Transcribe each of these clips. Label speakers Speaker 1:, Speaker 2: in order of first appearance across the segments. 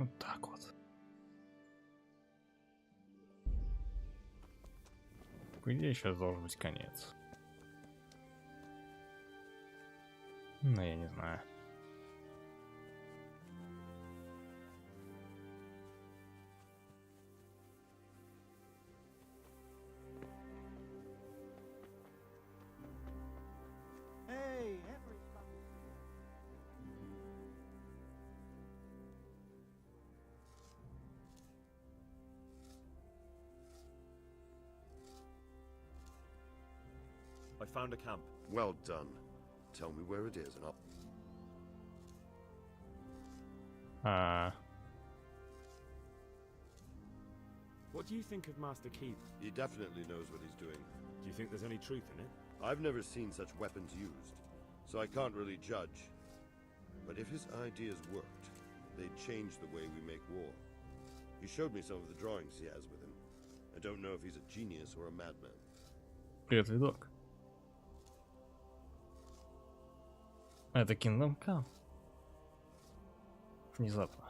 Speaker 1: Вот так вот. По идее, сейчас должен быть конец. Но я не знаю.
Speaker 2: I found a camp.
Speaker 3: Well done. Tell me where it is and I'll...
Speaker 2: What do you think of Master Keith?
Speaker 3: He definitely knows what he's doing.
Speaker 2: Do you think there's any truth in it?
Speaker 3: I've never seen such weapons used, so I can't really judge. But if his ideas worked, they'd change the way we make war. He showed me some of the drawings he has with him. I don't know if he's a genius or a madman.
Speaker 1: Привет, видок. Это Kingdom Come. Внезапно.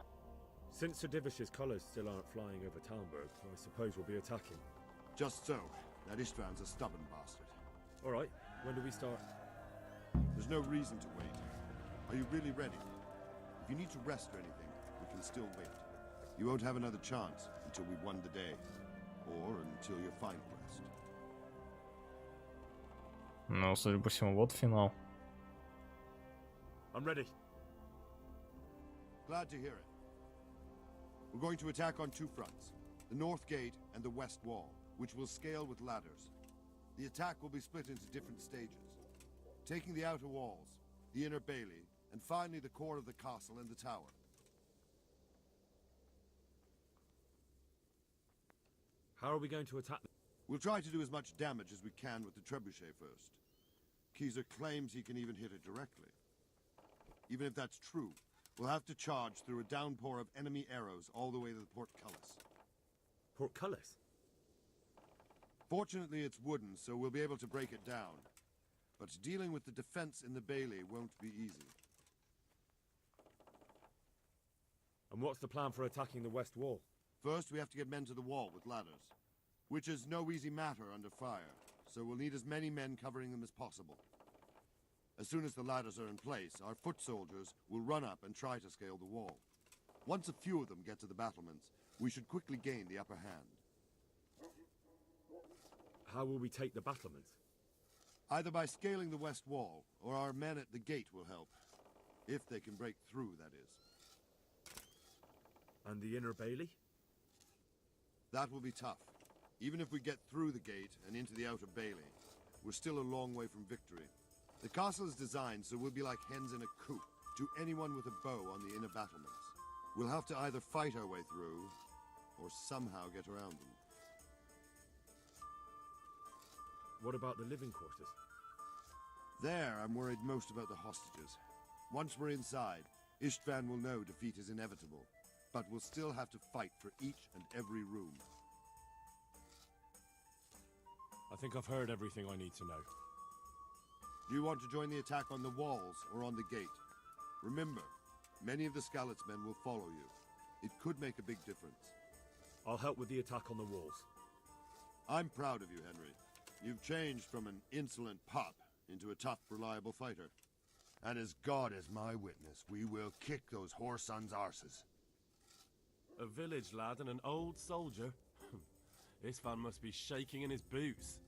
Speaker 2: Since Sir Divish's colours still aren't flying over Talmberg, I suppose we'll be attacking.
Speaker 4: Just so. That Istvan's a stubborn bastard.
Speaker 2: Alright, when do we start?
Speaker 4: There's no reason to wait. Are you really ready? If you need to rest or anything, we can still wait. You won't have another chance until we've won the day. Or until your final rest.
Speaker 1: Ну, судя по всему, вот финал.
Speaker 2: I'm ready.
Speaker 4: Glad to hear it. We're going to attack on two fronts. The north gate and the west wall, which will scale with ladders. The attack will be split into different stages. Taking the outer walls, the inner bailey, and finally the core of the castle and the tower.
Speaker 2: How are we going to attack?
Speaker 4: We'll try to do as much damage as we can with the trebuchet first. Keezer claims he can even hit it directly. Even if that's true, we'll have to charge through a downpour of enemy arrows all the way to the portcullis.
Speaker 2: Portcullis?
Speaker 4: Fortunately, it's wooden, so we'll be able to break it down. But dealing with the defense in the bailey won't be easy.
Speaker 2: And what's the plan for attacking the west wall?
Speaker 4: First, we have to get men to the wall with ladders, which is no easy matter under fire, so we'll need as many men covering them as possible. As soon as the ladders are in place, our foot soldiers will run up and try to scale the wall. Once a few of them get to the battlements, we should quickly gain the upper hand.
Speaker 2: How will we take the battlements?
Speaker 4: Either by scaling the west wall, or our men at the gate will help. If they can break through, that is.
Speaker 2: And the inner bailey?
Speaker 4: That will be tough. Even if we get through the gate and into the outer bailey, we're still a long way from victory. The castle is designed so we'll be like hens in a coop to anyone with a bow on the inner battlements. We'll have to either fight our way through, or somehow get around them.
Speaker 2: What about the living quarters?
Speaker 4: There, I'm worried most about the hostages. Once we're inside, Istvan will know defeat is inevitable, but we'll still have to fight for each and every room.
Speaker 2: I think I've heard everything I need to know.
Speaker 4: Do you want to join the attack on the walls or on the gate? Remember, many of the Skalitz men will follow you. It could make a big difference.
Speaker 2: I'll help with the attack on the walls.
Speaker 4: I'm proud of you, Henry. You've changed from an insolent pup into a tough, reliable fighter. And as God is my witness, we will kick those whore sons' arses.
Speaker 5: A village lad and an old soldier? Istvan must be shaking in his boots.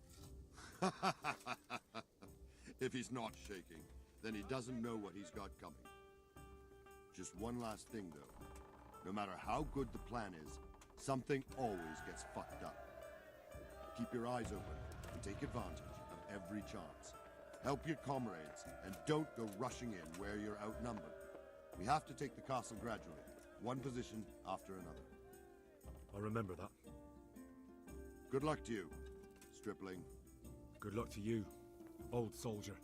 Speaker 4: If he's not shaking, then he doesn't know what he's got coming. Just one last thing, though. No matter how good the plan is, something always gets fucked up. Keep your eyes open and take advantage of every chance. Help your comrades, and don't go rushing in where you're outnumbered. We have to take the castle gradually, one position after another.
Speaker 2: I'll remember that.
Speaker 4: Good luck to you, stripling.
Speaker 2: Good luck to you, old soldier.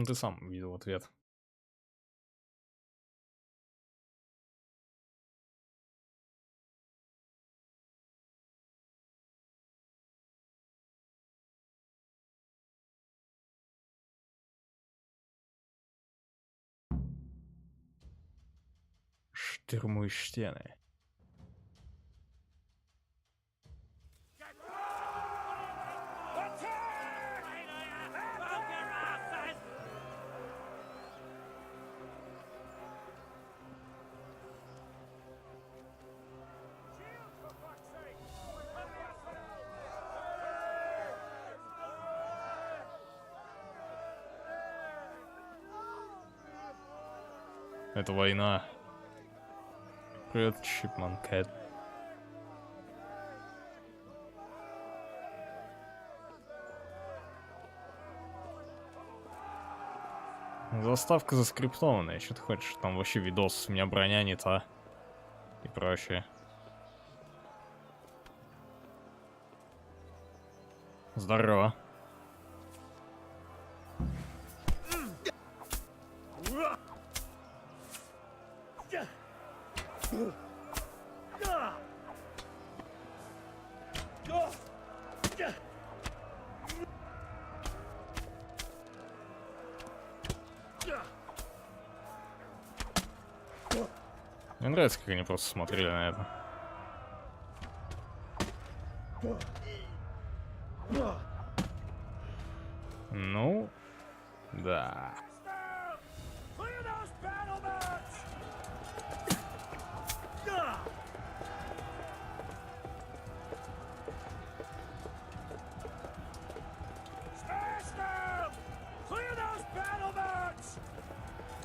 Speaker 1: Ну ты сам видел ответ. Штурмуй стены. Это война. Привет, Чипман Кэт. Заставка заскриптованная, что ты хочешь? Там вообще видос, у меня броня не та. И прочее. Здорово. Мне нравится, как они просто смотрели на это. Ну, да.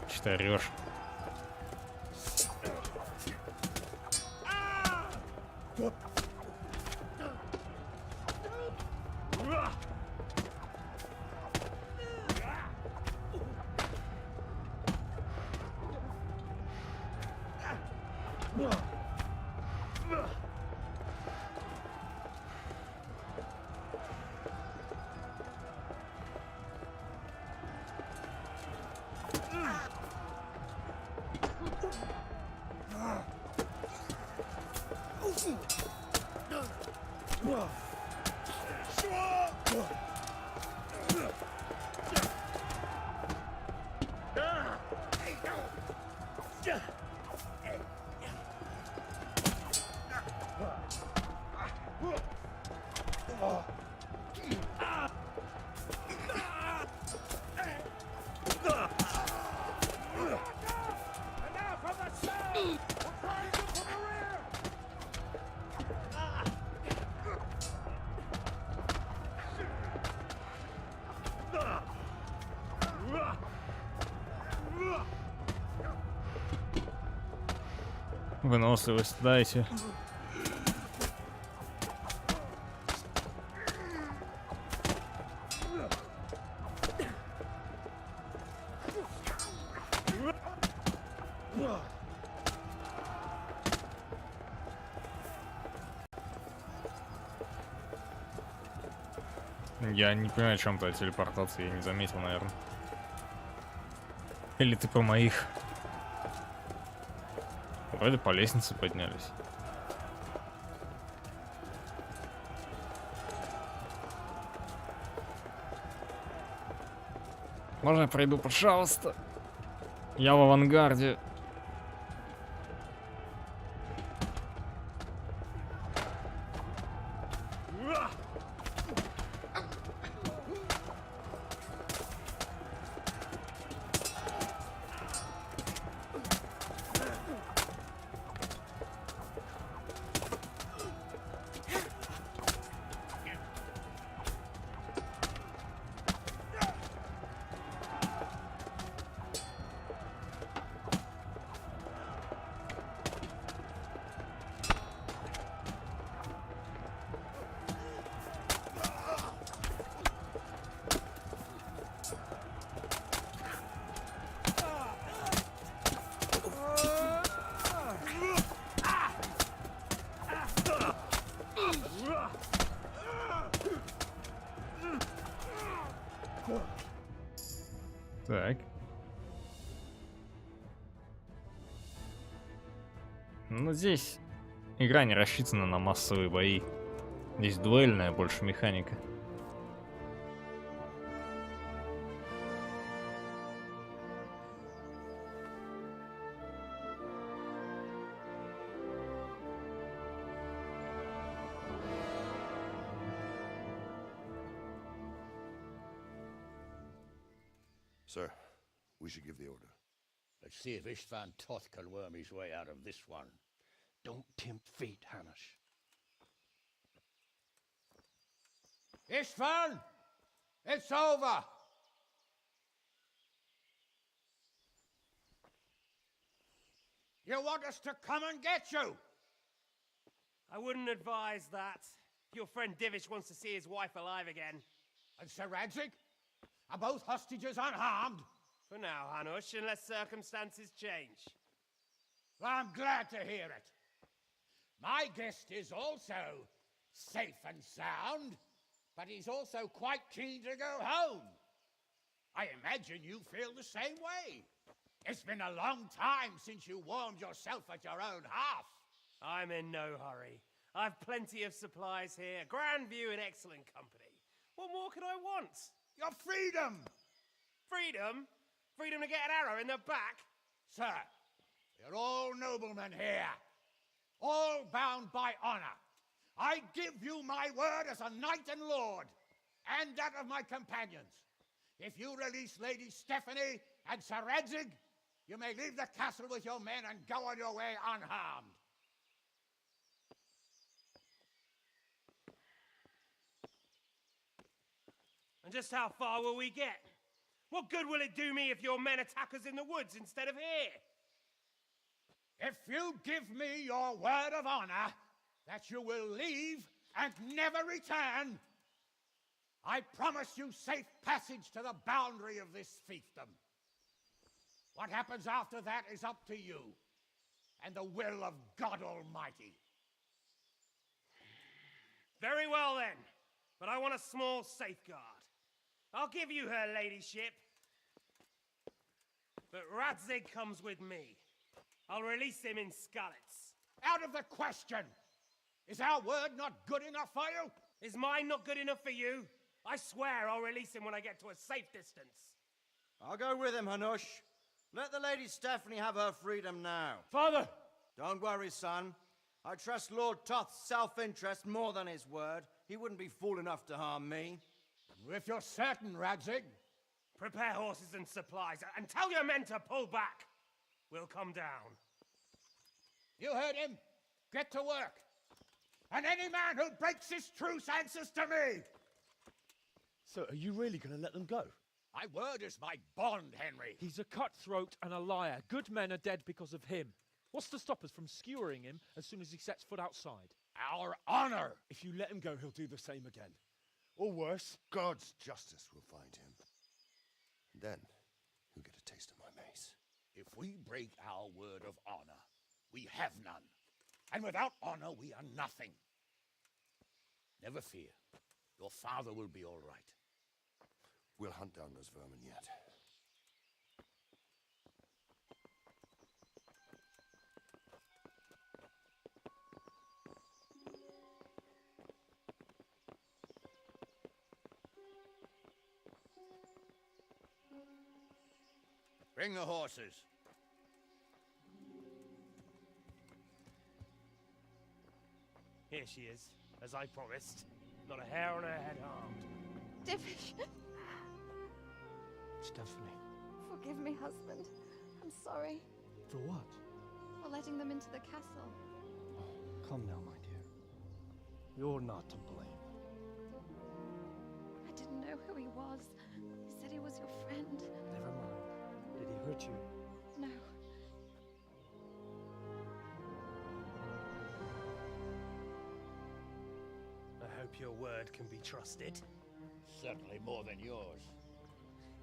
Speaker 1: Что ты орёшь? Выносливость дайте. Я не понимаю, о чем-то телепортации, я не заметил, наверное. Или ты по моих? Вроде по лестнице поднялись. Можно я пройду, пожалуйста? Я в авангарде. Но здесь игра не рассчитана на массовые бои. Здесь дуэльная больше механика.
Speaker 3: Sir, we should give the order.
Speaker 6: Let's see if Istvan Toth can worm his way out of this one.
Speaker 7: Don't tempt fate, Hanush.
Speaker 6: Istvan! It's over! You want us to come and get you?
Speaker 8: I wouldn't advise that. Your friend Divish wants to see his wife alive again.
Speaker 6: And Sir Radzig? Are both hostages unharmed?
Speaker 8: For now, Hanush, unless circumstances change.
Speaker 6: Well, I'm glad to hear it. My guest is also safe and sound, but he's also quite keen to go home. I imagine you feel the same way. It's been a long time since you warmed yourself at your own hearth.
Speaker 8: I'm in no hurry. I've plenty of supplies here, grand view and excellent company. What more could I want?
Speaker 6: Your freedom!
Speaker 8: Freedom? Freedom to get an arrow in the back?
Speaker 6: Sir, you're all noblemen here, all bound by honor. I give you my word as a knight and lord, and that of my companions. If you release Lady Stephanie and Sir Radzig, you may leave the castle with your men and go on your way unharmed.
Speaker 8: And just how far will we get? What good will it do me if your men attack us in the woods instead of here?
Speaker 6: If you give me your word of honor that you will leave and never return, I promise you safe passage to the boundary of this fiefdom. What happens after that is up to you and the will of God Almighty.
Speaker 8: Very well then, but I want a small safeguard. I'll give you her ladyship. But Radzig comes with me. I'll release him in Skalitz.
Speaker 6: Out of the question! Is our word not good enough for you?
Speaker 8: Is mine not good enough for you? I swear I'll release him when I get to a safe distance.
Speaker 9: I'll go with him, Hanush. Let the Lady Stephanie have her freedom now.
Speaker 6: Father!
Speaker 9: Don't worry, son. I trust Lord Toth's self-interest more than his word. He wouldn't be fool enough to harm me.
Speaker 6: If you're certain, Radzig.
Speaker 8: Prepare horses and supplies, and tell your men to pull back. We'll come down.
Speaker 6: You heard him. Get to work. And any man who breaks this truce answers to me.
Speaker 7: So, are you really going to let them go?
Speaker 6: My word is my bond, Henry.
Speaker 7: He's a cutthroat and a liar. Good men are dead because of him. What's to stop us from skewering him as soon as he sets foot outside?
Speaker 6: Our honor.
Speaker 2: If you let him go, he'll do the same again. Or worse.
Speaker 3: God's justice will find him. Then, he'll get a taste of my mace.
Speaker 6: If we break our word of honor, we have none. And without honor, we are nothing. Never fear. Your father will be all right.
Speaker 3: We'll hunt down those vermin yet.
Speaker 6: Bring the horses.
Speaker 8: Here she is, as I promised. Not a hair on her head harmed.
Speaker 10: Divish,
Speaker 7: Stephanie.
Speaker 10: forgive me, husband. I'm sorry
Speaker 7: For what?
Speaker 10: for letting them into the castle.
Speaker 7: Come now, my dear. You're not to blame.
Speaker 10: I didn't know who he was. He said he was your friend.
Speaker 7: Never mind. Did he hurt you?
Speaker 10: No.
Speaker 8: I hope your word can be trusted.
Speaker 6: Certainly more than yours.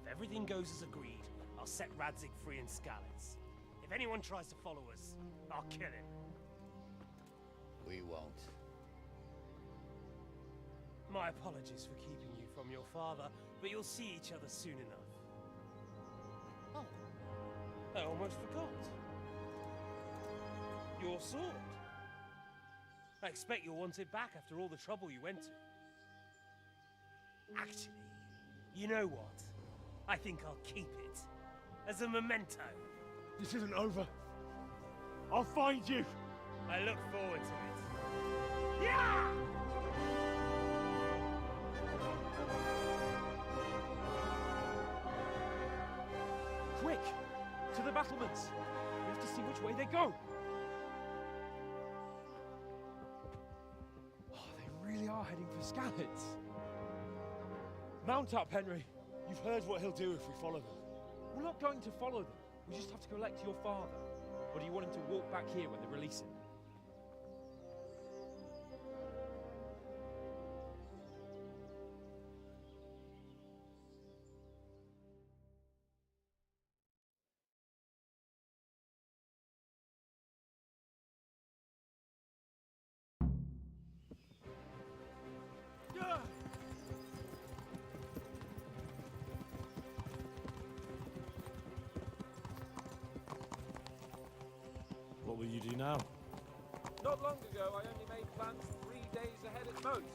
Speaker 8: If everything goes as agreed, I'll set Radzig free in Skalitz. If anyone tries to follow us, I'll kill him.
Speaker 6: We won't.
Speaker 8: My apologies for keeping you from your father, but you'll see each other soon enough. Oh, I almost forgot. your sword. I expect you'll want it back after all the trouble you went to. Actually, you know what? I think I'll keep it. As a memento.
Speaker 2: This isn't over. I'll find you.
Speaker 8: I look forward to it. Yeah!
Speaker 7: Quick! To the battlements! We have to see which way they go! Oh, they really are heading for Skalitz. Mount up, Henry.
Speaker 2: You've heard what he'll do if we follow them.
Speaker 7: We're not going to follow them. We just have to collect your father. Or do you want him to walk back here when they release him?
Speaker 2: What will you do now?
Speaker 7: Not long ago, I only made plans 3 days ahead at most.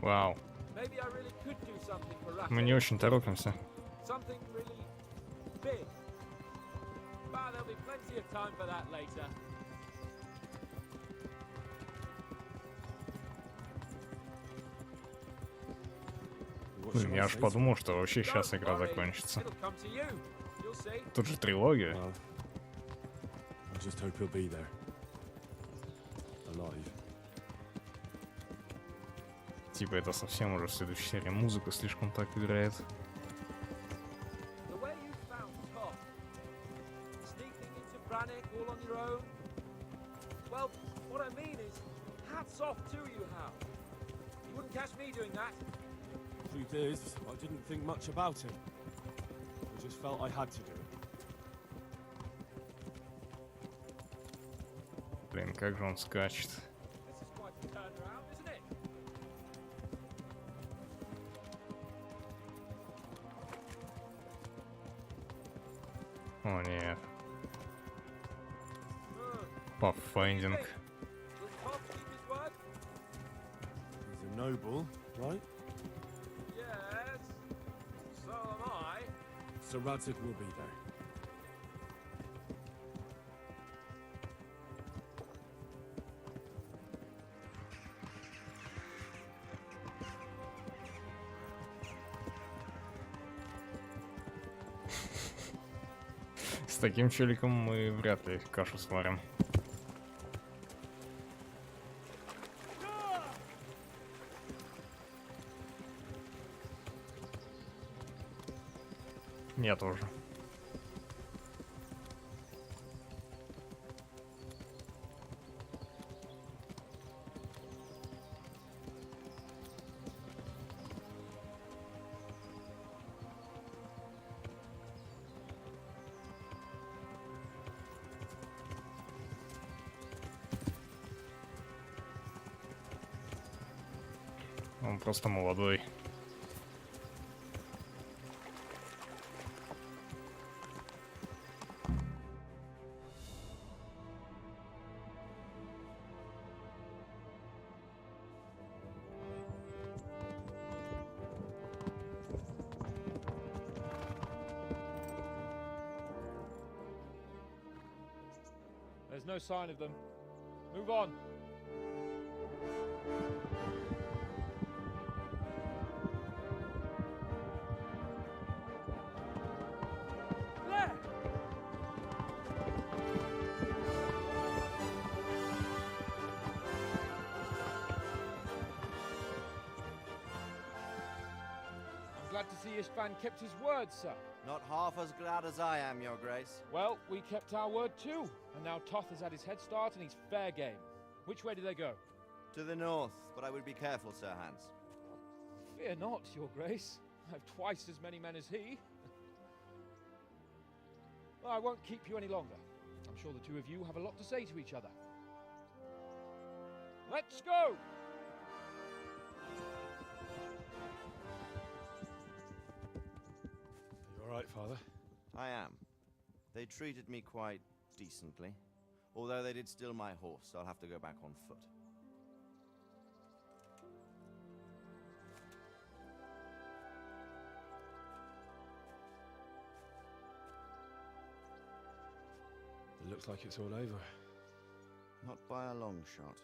Speaker 1: Вау.
Speaker 7: Maybe I really could do something for
Speaker 1: Мы не очень торопимся.
Speaker 7: Something really big. But there'll be plenty of time for that later.
Speaker 1: Блин, я аж подумал, что вообще сейчас игра закончится.
Speaker 7: It'll come to you. You'll see.
Speaker 1: Тут же трилогия.
Speaker 2: Well, I just hope he'll be there. Alive.
Speaker 1: Типа это совсем уже в следующей серии. Музыка слишком так играет.
Speaker 7: The way you found Tom, sneaking into Brannick all on your own. Well, what I mean is, hats off to you, Hal. You wouldn't catch me doing that.
Speaker 2: Truth is, I didn't think much about it. I just felt I had to do it.
Speaker 1: Блин, как же он скачет.
Speaker 7: This is quite a turnaround, isn't it?
Speaker 1: О нет. Pathfinding.
Speaker 7: Will Tom keep his word?
Speaker 2: He's a noble, right?
Speaker 7: Yes. So am I.
Speaker 2: So Radzik will be there.
Speaker 1: С таким челиком мы вряд ли кашу сварим. Я тоже. Он просто молодой.
Speaker 7: There's no sign of them. Move on. There! I'm glad to see Ishvan kept his word, sir.
Speaker 9: Not half as glad as I am, Your Grace.
Speaker 7: Well, we kept our word too. And now Toth has had his head start and he's fair game. Which way do they go?
Speaker 9: To the north, but I would be careful, Sir Hans.
Speaker 7: Fear not, Your Grace. I've twice as many men as he. Well, I won't keep you any longer. I'm sure the two of you have a lot to say to each other. Let's go!
Speaker 2: You all right, Father?
Speaker 9: I am. They treated me quite decently. Although they did steal my horse, so I'll have to go back on foot.
Speaker 2: It looks like it's all over.
Speaker 9: Not by a long shot.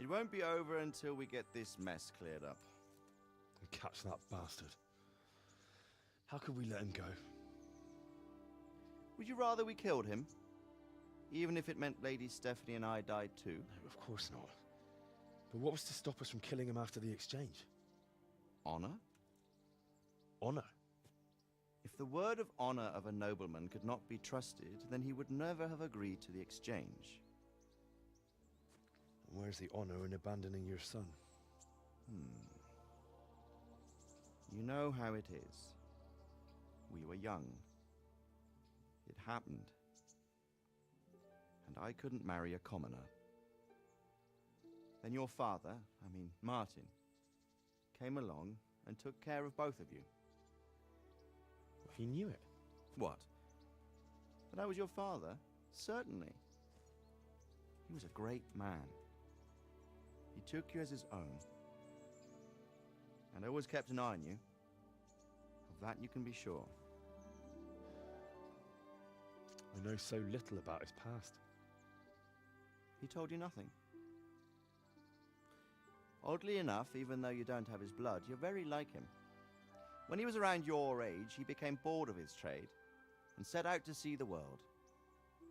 Speaker 9: It won't be over until we get this mess cleared up.
Speaker 2: And catch that bastard. How could we let him go?
Speaker 9: Would you rather we killed him? Even if it meant Lady Stephanie and I died too?
Speaker 2: No, of course not. But what was to stop us from killing him after the exchange?
Speaker 9: Honor?
Speaker 2: Honor?
Speaker 9: If the word of honor of a nobleman could not be trusted, then he would never have agreed to the exchange.
Speaker 2: And where's the honor in abandoning your son?
Speaker 9: You know how it is. We were young. It happened. And I couldn't marry a commoner. Then your father, Martin, came along and took care of both of you.
Speaker 2: He knew it.
Speaker 9: What? That I was your father? Certainly. He was a great man. He took you as his own. And always kept an eye on you. Of that you can be sure.
Speaker 2: I know so little about his past.
Speaker 9: He told you nothing. Oddly enough, even though you don't have his blood, you're very like him. When he was around your age, he became bored of his trade and set out to see the world.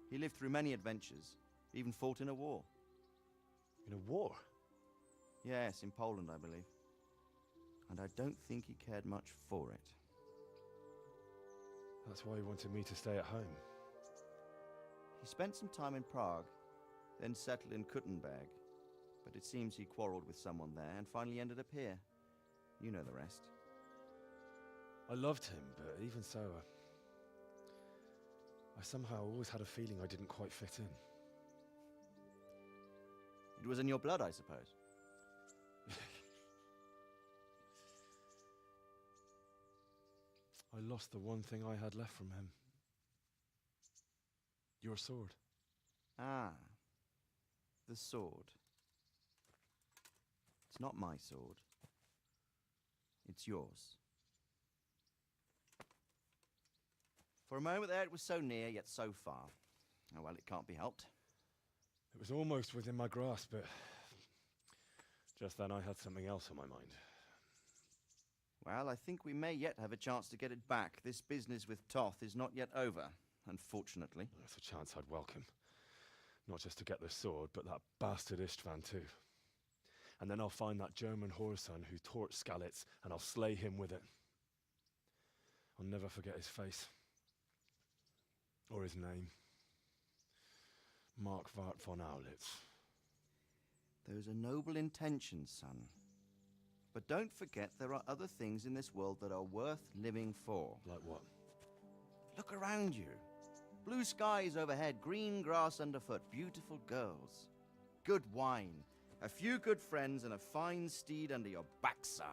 Speaker 9: He lived through many adventures, even fought in a war.
Speaker 2: In a war?
Speaker 9: Yes, in Poland, I believe. And I don't think he cared much for it.
Speaker 2: That's why he wanted me to stay at home.
Speaker 9: He spent some time in Prague, then settled in Kuttenberg. But it seems he quarreled with someone there and finally ended up here. You know the rest.
Speaker 2: I loved him, but even so, I somehow always had a feeling I didn't quite fit in.
Speaker 9: It was in your blood, I suppose.
Speaker 2: I lost the one thing I had left from him. Your sword.
Speaker 9: Ah, the sword. It's not my sword. It's yours. For a moment there, it was so near, yet so far. Oh well, it can't be helped.
Speaker 2: It was almost within my grasp, but just then I had something else on my mind.
Speaker 9: Well, I think we may yet have a chance to get it back. This business with Toth is not yet over, unfortunately.
Speaker 2: That's a chance I'd welcome. Not just to get the sword, but that bastard Istvan too. And then I'll find that German whoreson who torched Skalitz, and I'll slay him with it. I'll never forget his face. Or his name. Mark Vart von Aulitz.
Speaker 9: Those are noble intentions, son. But don't forget there are other things in this world that are worth living for.
Speaker 2: Like what?
Speaker 9: Look around you. Blue skies overhead, green grass underfoot, beautiful girls. Good wine, a few good friends, and a fine steed under your backside.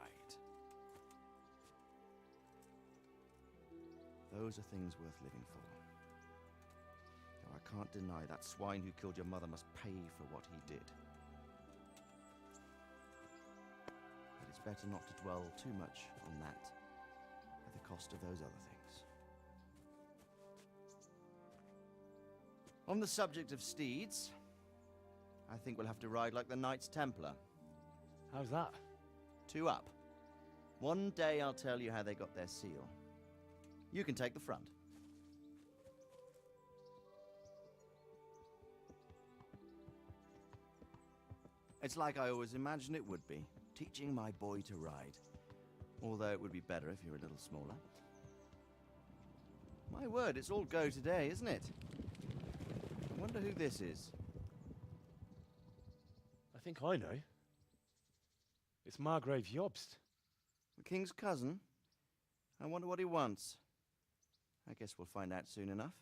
Speaker 9: Those are things worth living for. Though I can't deny that swine who killed your mother must pay for what he did. But it's better not to dwell too much on that at the cost of those other things. On the subject of steeds, I think we'll have to ride like the Knights Templar.
Speaker 2: How's that?
Speaker 9: 2 up. One day I'll tell you how they got their seal. You can take the front. It's like I always imagined it would be, teaching my boy to ride. Although it would be better if you were a little smaller. My word, it's all go today, isn't it? I wonder who this is.
Speaker 2: I think I know. It's Margrave Jobst.
Speaker 9: The king's cousin? I wonder what he wants. I guess we'll find out soon enough.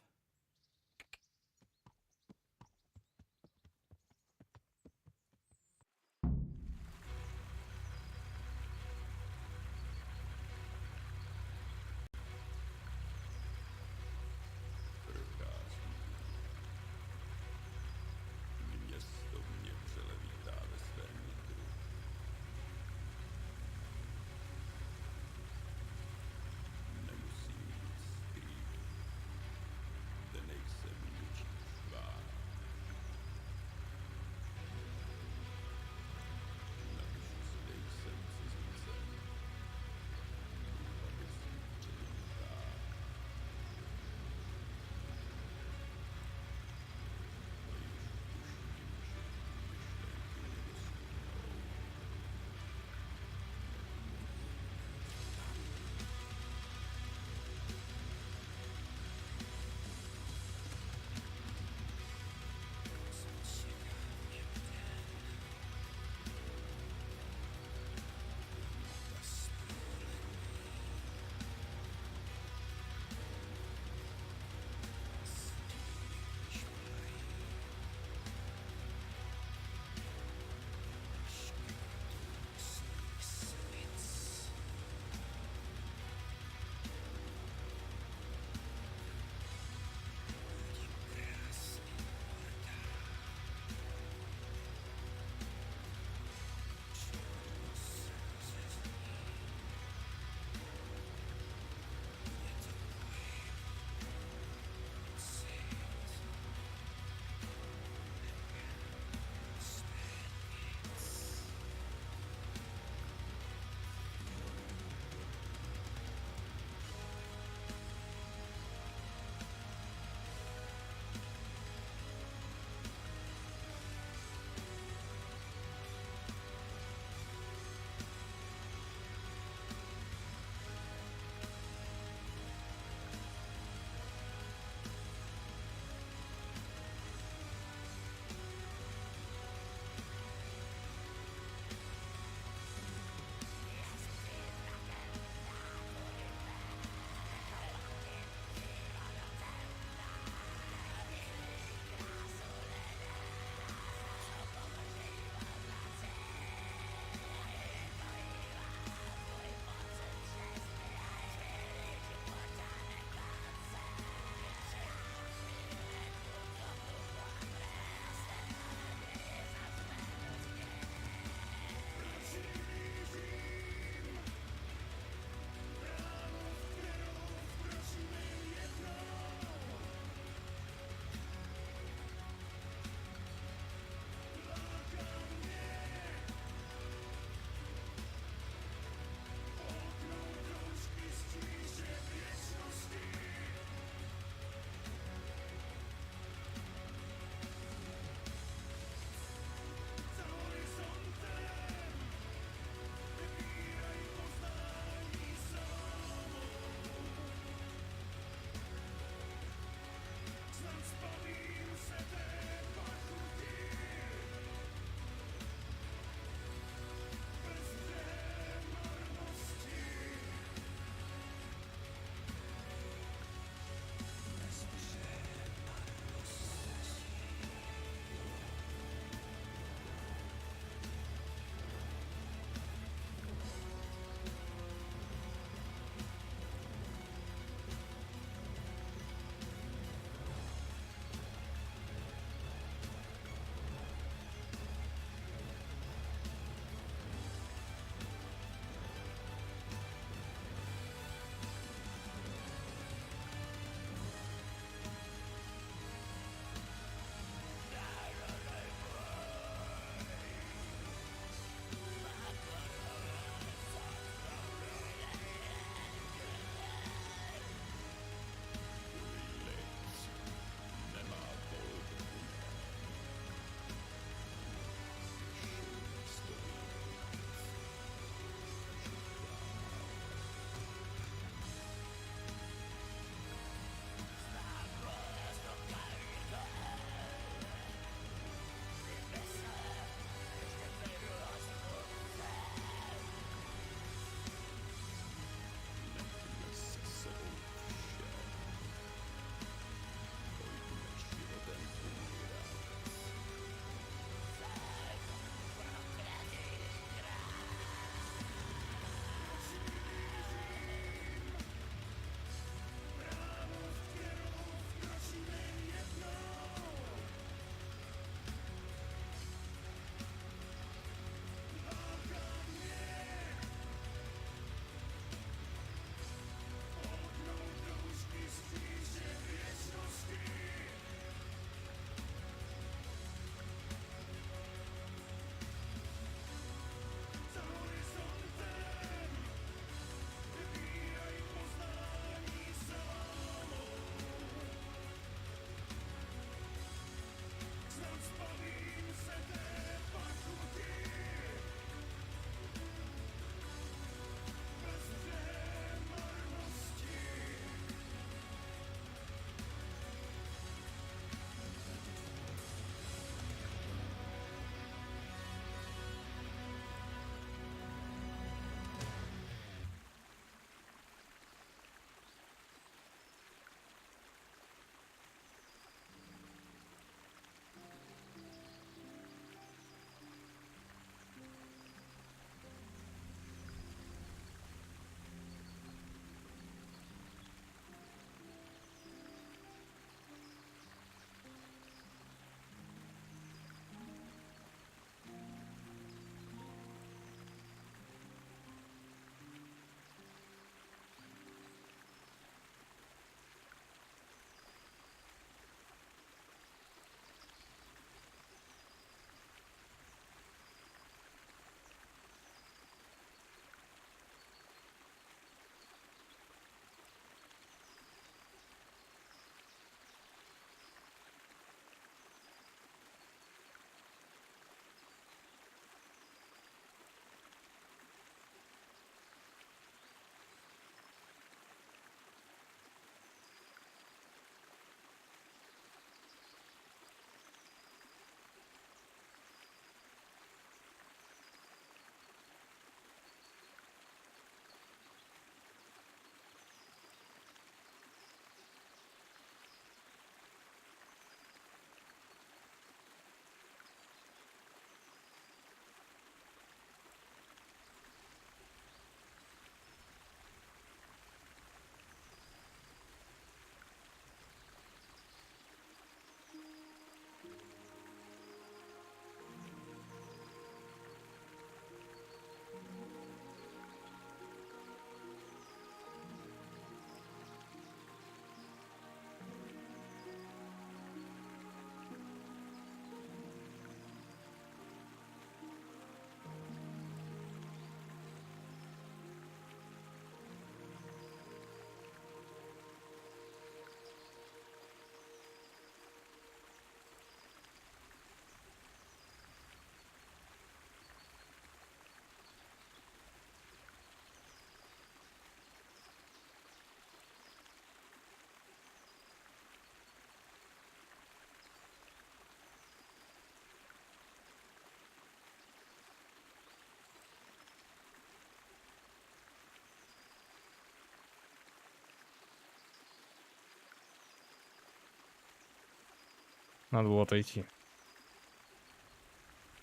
Speaker 1: Надо было отойти.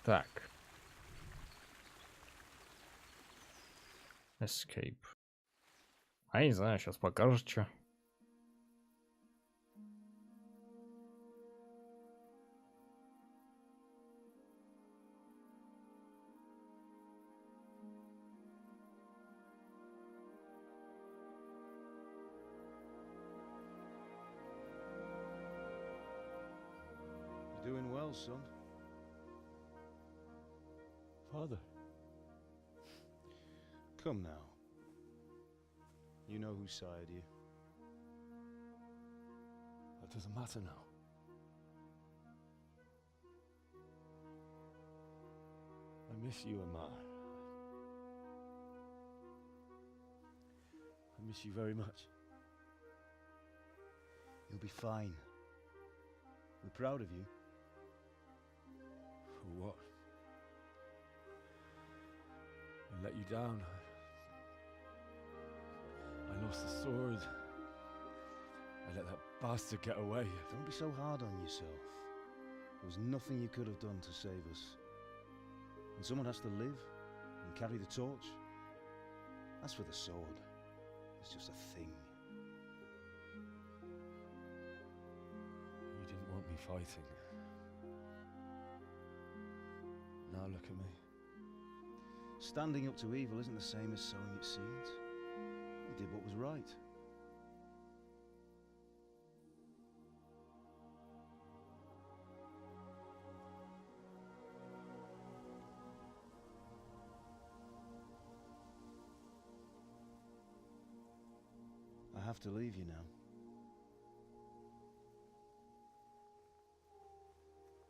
Speaker 1: Так. Escape. А я не знаю, сейчас покажет, что.
Speaker 11: You're doing well, son.
Speaker 2: Father.
Speaker 11: Come now. You know who sired you.
Speaker 2: That doesn't matter now. I miss you and Ma. I miss you very much.
Speaker 11: You'll be fine. We're proud of you.
Speaker 2: For what? I let you down. I lost the sword. I let that bastard get away.
Speaker 11: Don't be so hard on yourself. There was nothing you could have done to save us. And someone has to live and carry the torch. As for the sword, it's just a thing.
Speaker 2: You didn't want me fighting. Now look at me.
Speaker 11: Standing up to evil isn't the same as sowing its seeds. You did what was right. I have to leave you now.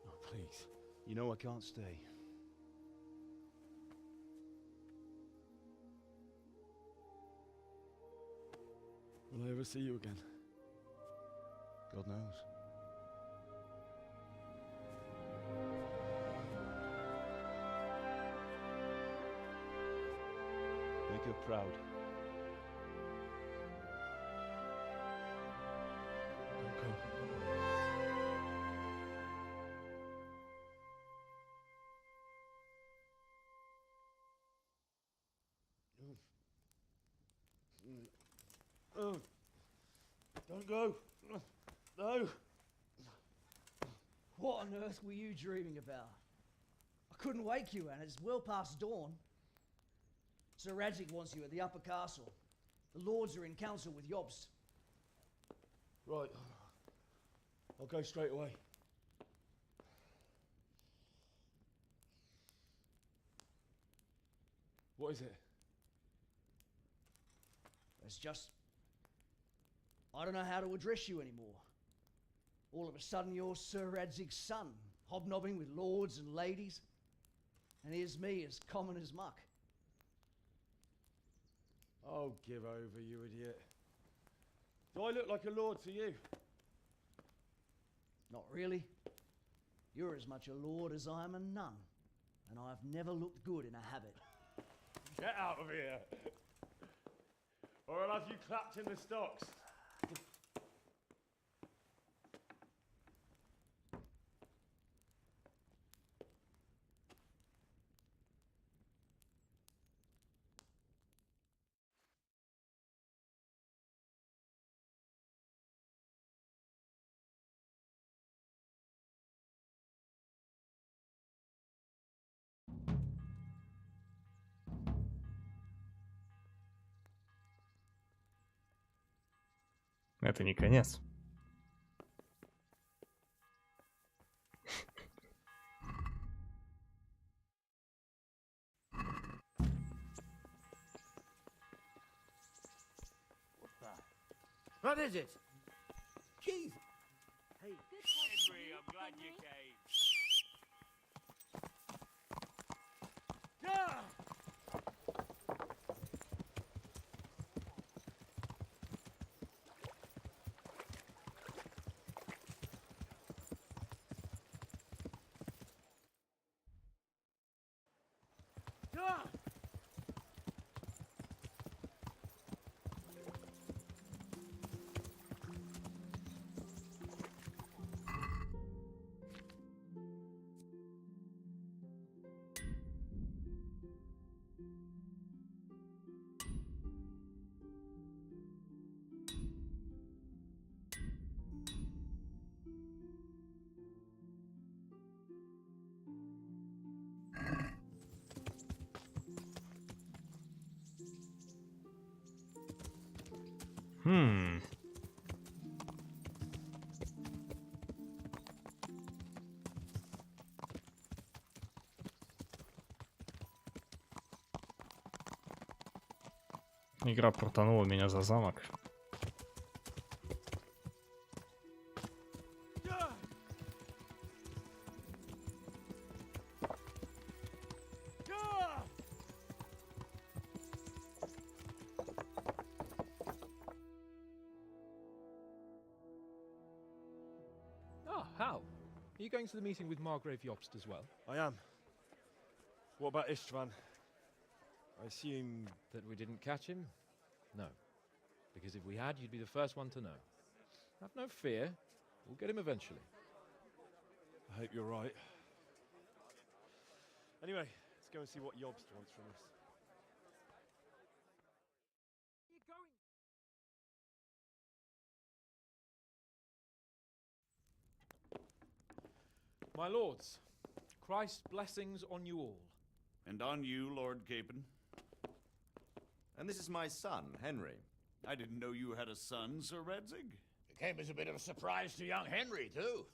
Speaker 2: Oh, please.
Speaker 11: You know I can't stay.
Speaker 2: Will I ever see you again?
Speaker 11: God knows. Make her proud.
Speaker 2: Don't go. Don't go. No.
Speaker 12: What on earth were you dreaming about? I couldn't wake you, and it's well past dawn. Sir Radzig wants you at the upper castle. The lords are in council with Jobst.
Speaker 2: Right. I'll go straight away. What is it?
Speaker 12: It's just... I don't know how to address you anymore. All of a sudden you're Sir Radzig's son, hobnobbing with lords and ladies. And here's me, as common as muck.
Speaker 2: Oh, give over, you idiot. Do I look like a lord to you?
Speaker 12: Not really. You're as much a lord as I am a nun. And I've never looked good in a habit.
Speaker 2: Get out of here! Or I'll have you clapped in the stocks.
Speaker 1: Это не конец.
Speaker 7: What is it?
Speaker 12: Keith!
Speaker 7: Hey,
Speaker 8: Henry, I'm glad you came.
Speaker 1: Игра протанула меня за замок.
Speaker 13: Ah, Hal. Are you going to the meeting with Margrave Jobst as well?
Speaker 2: I am. What about Istvan? I assume...
Speaker 13: That we didn't catch him? No. Because if we had, you'd be the first one to know. Have no fear. We'll get him eventually.
Speaker 2: I hope you're right. Anyway, let's go and see what Jobst wants from us.
Speaker 13: My lords, Christ's blessings on you all.
Speaker 14: And on you, Lord Capon.
Speaker 9: And this is my son, Henry.
Speaker 14: I didn't know you had a son, Sir Radzig.
Speaker 6: It came as a bit of a surprise to young Henry, too.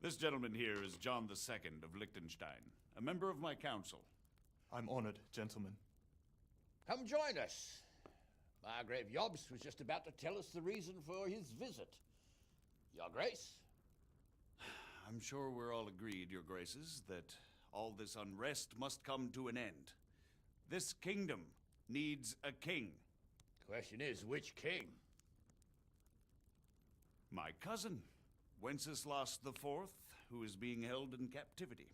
Speaker 14: This gentleman here is John II of Liechtenstein, a member of my council.
Speaker 15: I'm honored, gentlemen.
Speaker 6: Come join us. Margrave Jobst was just about to tell us the reason for his visit. Your Grace?
Speaker 14: I'm sure we're all agreed, Your Graces, that all this unrest must come to an end. This kingdom needs a king.
Speaker 6: Question is, which king?
Speaker 14: My cousin, Wenceslas IV, who is being held in captivity.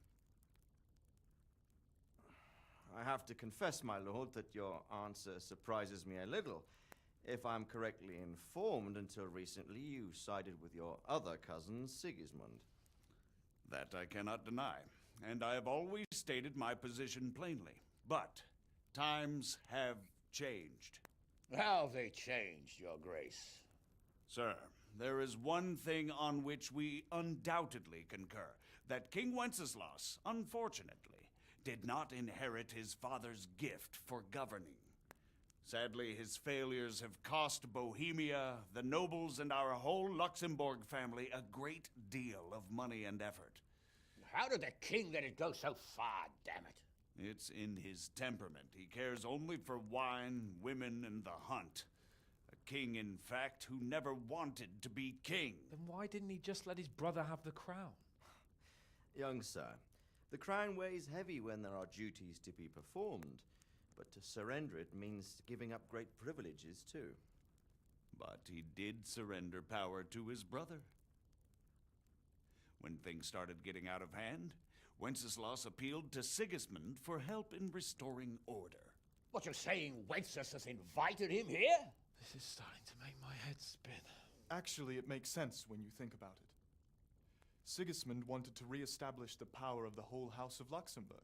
Speaker 9: I have to confess, my lord, that your answer surprises me a little. If I'm correctly informed, until recently you sided with your other cousin, Sigismund.
Speaker 14: That I cannot deny, and I have always stated my position plainly. But times have changed.
Speaker 6: How have they changed, Your Grace?
Speaker 14: Sir, there is one thing on which we undoubtedly concur. That King Wenceslas, unfortunately, did not inherit his father's gift for governing. Sadly, his failures have cost Bohemia, the nobles, and our whole Luxembourg family a great deal of money and effort.
Speaker 6: How did the king let it go so far, damn it?
Speaker 14: It's in his temperament. He cares only for wine, women, and the hunt. A king, in fact, who never wanted to be king.
Speaker 13: Then why didn't he just let his brother have the crown?
Speaker 9: Young sir, the crown weighs heavy when there are duties to be performed, but to surrender it means giving up great privileges too.
Speaker 14: But he did surrender power to his brother. When things started getting out of hand, Wenceslas appealed to Sigismund for help in restoring order.
Speaker 6: What, you're saying Wenceslas invited him here?
Speaker 13: This is starting to make my head spin.
Speaker 15: Actually, it makes sense when you think about it. Sigismund wanted to re-establish the power of the whole House of Luxembourg.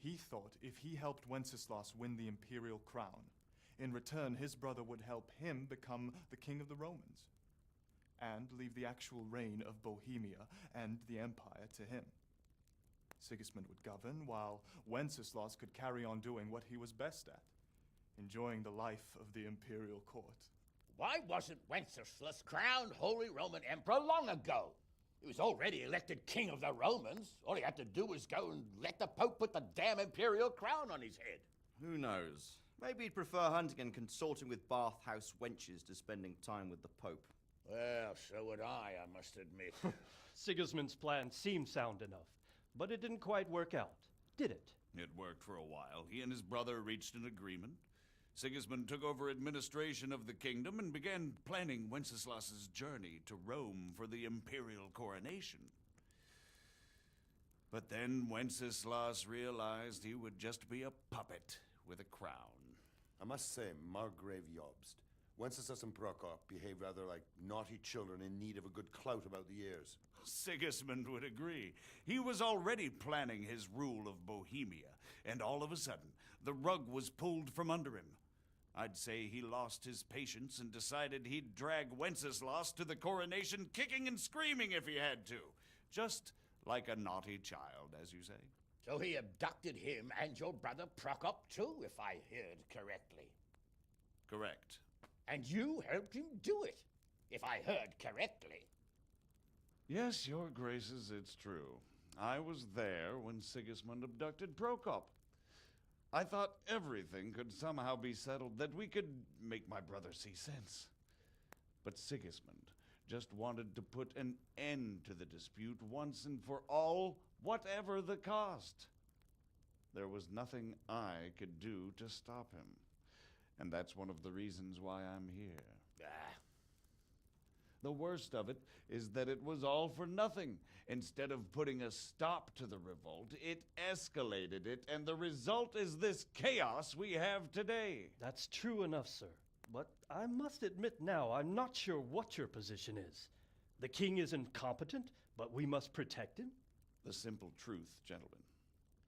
Speaker 15: He thought if he helped Wenceslas win the imperial crown, in return his brother would help him become the king of the Romans, and leave the actual reign of Bohemia and the empire to him. Sigismund would govern, while Wenceslas could carry on doing what he was best at, enjoying the life of the imperial court.
Speaker 6: Why wasn't Wenceslas crowned Holy Roman Emperor long ago? He was already elected king of the Romans. All he had to do was go and let the Pope put the damn imperial crown on his head.
Speaker 9: Who knows? Maybe he'd prefer hunting and consorting with bathhouse wenches to spending time with the Pope.
Speaker 6: Well, so would I must admit.
Speaker 16: Sigismund's plan seemed sound enough, but it didn't quite work out, did it?
Speaker 14: It worked for a while. He and his brother reached an agreement. Sigismund took over administration of the kingdom and began planning Wenceslas's journey to Rome for the imperial coronation. But then Wenceslas realized he would just be a puppet with a crown.
Speaker 3: I must say, Margrave Jobst, Wenceslas and Prokop behave rather like naughty children in need of a good clout about the ears.
Speaker 14: Sigismund would agree. He was already planning his rule of Bohemia, and all of a sudden, the rug was pulled from under him. I'd say he lost his patience and decided he'd drag Wenceslas to the coronation kicking and screaming if he had to. Just like a naughty child, as you say.
Speaker 6: So he abducted him and your brother Prokop too, if I heard correctly.
Speaker 14: Correct.
Speaker 6: And you helped him do it, if I heard correctly.
Speaker 14: Yes, your graces, it's true. I was there when Sigismund abducted Prokop. I thought everything could somehow be settled, that we could make my brother see sense. But Sigismund just wanted to put an end to the dispute once and for all, whatever the cost. There was nothing I could do to stop him. And that's one of the reasons why I'm here. The worst of it is that it was all for nothing. Instead of putting a stop to the revolt, it escalated it, and the result is this chaos we have today.
Speaker 16: That's true enough, sir. But I must admit now, I'm not sure what your position is. The king is incompetent, but we must protect him?
Speaker 14: The simple truth, gentlemen,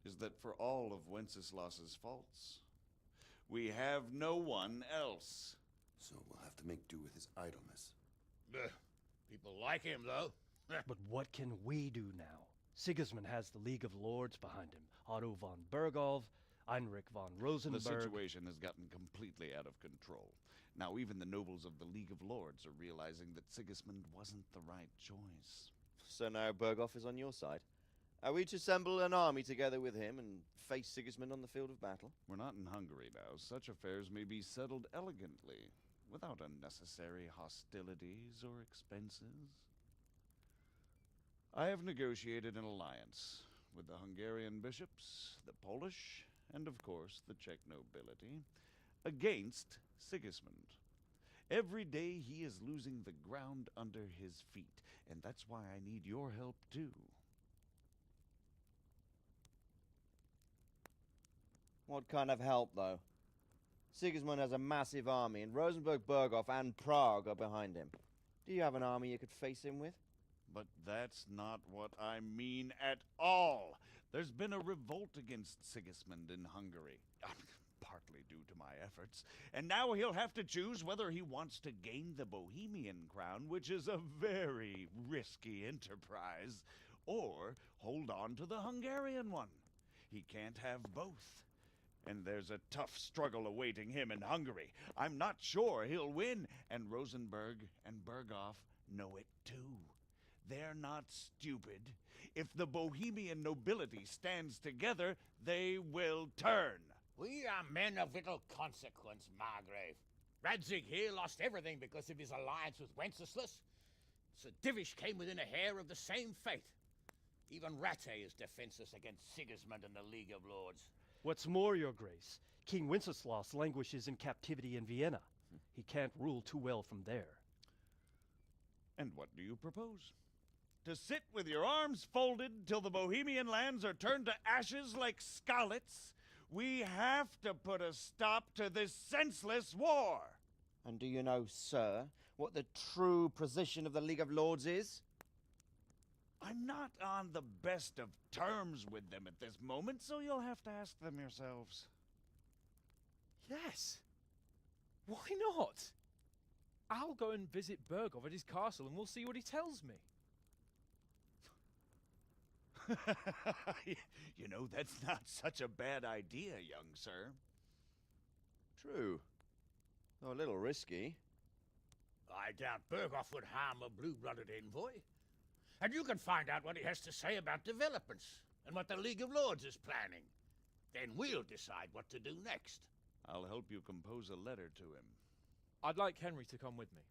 Speaker 14: is that for all of Wenceslas's faults, we have no one else.
Speaker 3: So we'll have to make do with his idleness.
Speaker 6: People like him, though.
Speaker 16: But what can we do now? Sigismund has the League of Lords behind him. Otto von Bergov, Heinrich von Rosenberg.
Speaker 14: The situation has gotten completely out of control. Now even the nobles of the League of Lords are realizing that Sigismund wasn't the right choice.
Speaker 9: So now Bergov is on your side. Are we to assemble an army together with him and face Sigismund on the field of battle?
Speaker 14: We're not in Hungary now. Such affairs may be settled elegantly, without unnecessary hostilities or expenses. I have negotiated an alliance with the Hungarian bishops, the Polish, and of course the Czech nobility, against Sigismund. Every day he is losing the ground under his feet, and that's why I need your help too.
Speaker 9: What kind of help, though? Sigismund has a massive army, and Rosenberg, Berghoff, and Prague are behind him. Do you have an army you could face him with?
Speaker 14: But that's not what I mean at all. There's been a revolt against Sigismund in Hungary, partly due to my efforts, and now he'll have to choose whether he wants to gain the Bohemian crown, which is a very risky enterprise, or hold on to the Hungarian one. He can't have both. And there's a tough struggle awaiting him in Hungary. I'm not sure he'll win, and Rosenberg and Berghoff know it too. They're not stupid. If the Bohemian nobility stands together, they will turn.
Speaker 6: We are men of little consequence, Margrave. Radzig here lost everything because of his alliance with Wenceslas. Sir Divish came within a hair of the same fate. Even Rattay is defenseless against Sigismund and the League of Lords.
Speaker 16: What's more, your grace, King Wenceslas languishes in captivity in Vienna. He can't rule too well from there.
Speaker 14: And what do you propose? To sit with your arms folded till the Bohemian lands are turned to ashes like Skalitz? We have to put a stop to this senseless war.
Speaker 9: And do you know, sir, what the true position of the League of Lords is?
Speaker 14: I'm not on the best of terms with them at this moment, so you'll have to ask them yourselves.
Speaker 13: Yes. Why not? I'll go and visit Bergov at his castle and we'll see what he tells me.
Speaker 14: You know, that's not such a bad idea, young sir.
Speaker 9: True. Though a little risky.
Speaker 6: I doubt Berghoff would harm a blue-blooded envoy. And you can find out what he has to say about developments and what the League of Lords is planning. Then we'll decide what to do next.
Speaker 14: I'll help you compose a letter to him.
Speaker 13: I'd like Henry to come with me.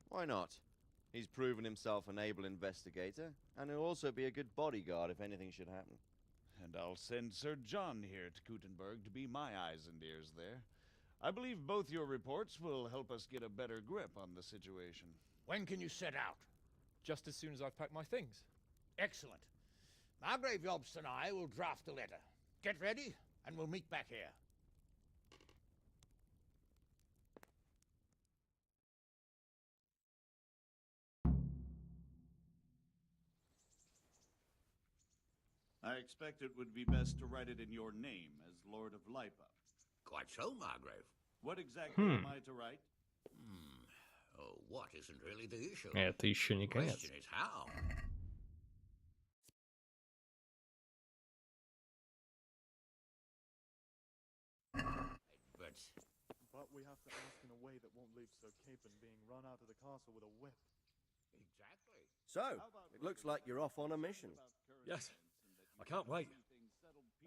Speaker 9: Why not? He's proven himself an able investigator, and he'll also be a good bodyguard if anything should happen.
Speaker 14: And I'll send Sir John here to Kuttenberg to be my eyes and ears there. I believe both your reports will help us get a better grip on the situation.
Speaker 6: When can you set out?
Speaker 13: Just as soon as I've packed my things.
Speaker 6: Excellent. Margrave Jobst and I will draft a letter. Get ready, and we'll meet back here.
Speaker 14: I expect it would be best to write it in your name as Lord of Lipa.
Speaker 6: Quite so, Margrave.
Speaker 14: What exactly am I to write?
Speaker 6: Oh, what isn't really the issue?
Speaker 1: Это еще не
Speaker 6: The
Speaker 1: конец.
Speaker 6: question is how. But
Speaker 15: we have to escape Sir Capon being run out of the castle with a whip.
Speaker 6: Exactly.
Speaker 17: So, it looks like you're off on a mission.
Speaker 5: Yes, I can't wait.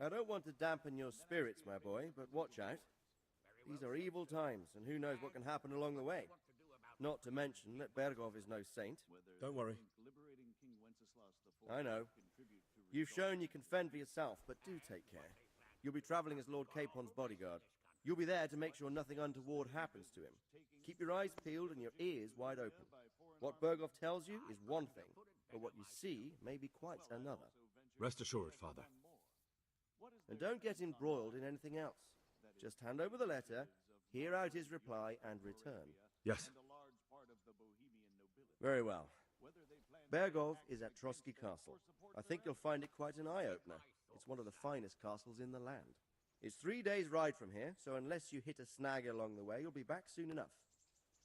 Speaker 17: I don't want to dampen your spirits, my boy, but watch out. These are evil times, and who knows what can happen along the way. Not to mention that Bergov is no saint.
Speaker 5: Don't worry.
Speaker 17: I know. You've shown you can fend for yourself, but do take care. You'll be traveling as Lord Capon's bodyguard. You'll be there to make sure nothing untoward happens to him. Keep your eyes peeled and your ears wide open. What Bergov tells you is one thing, but what you see may be quite another.
Speaker 5: Rest assured, Father.
Speaker 17: And don't get embroiled in anything else. Just hand over the letter, hear out his reply, and return.
Speaker 5: Yes.
Speaker 17: Very well. Bergov is at Trotsky Castle. I think you'll find it quite an eye-opener. It's one of the finest castles in the land. It's 3 days' ride from here, so unless you hit a snag along the way, you'll be back soon enough.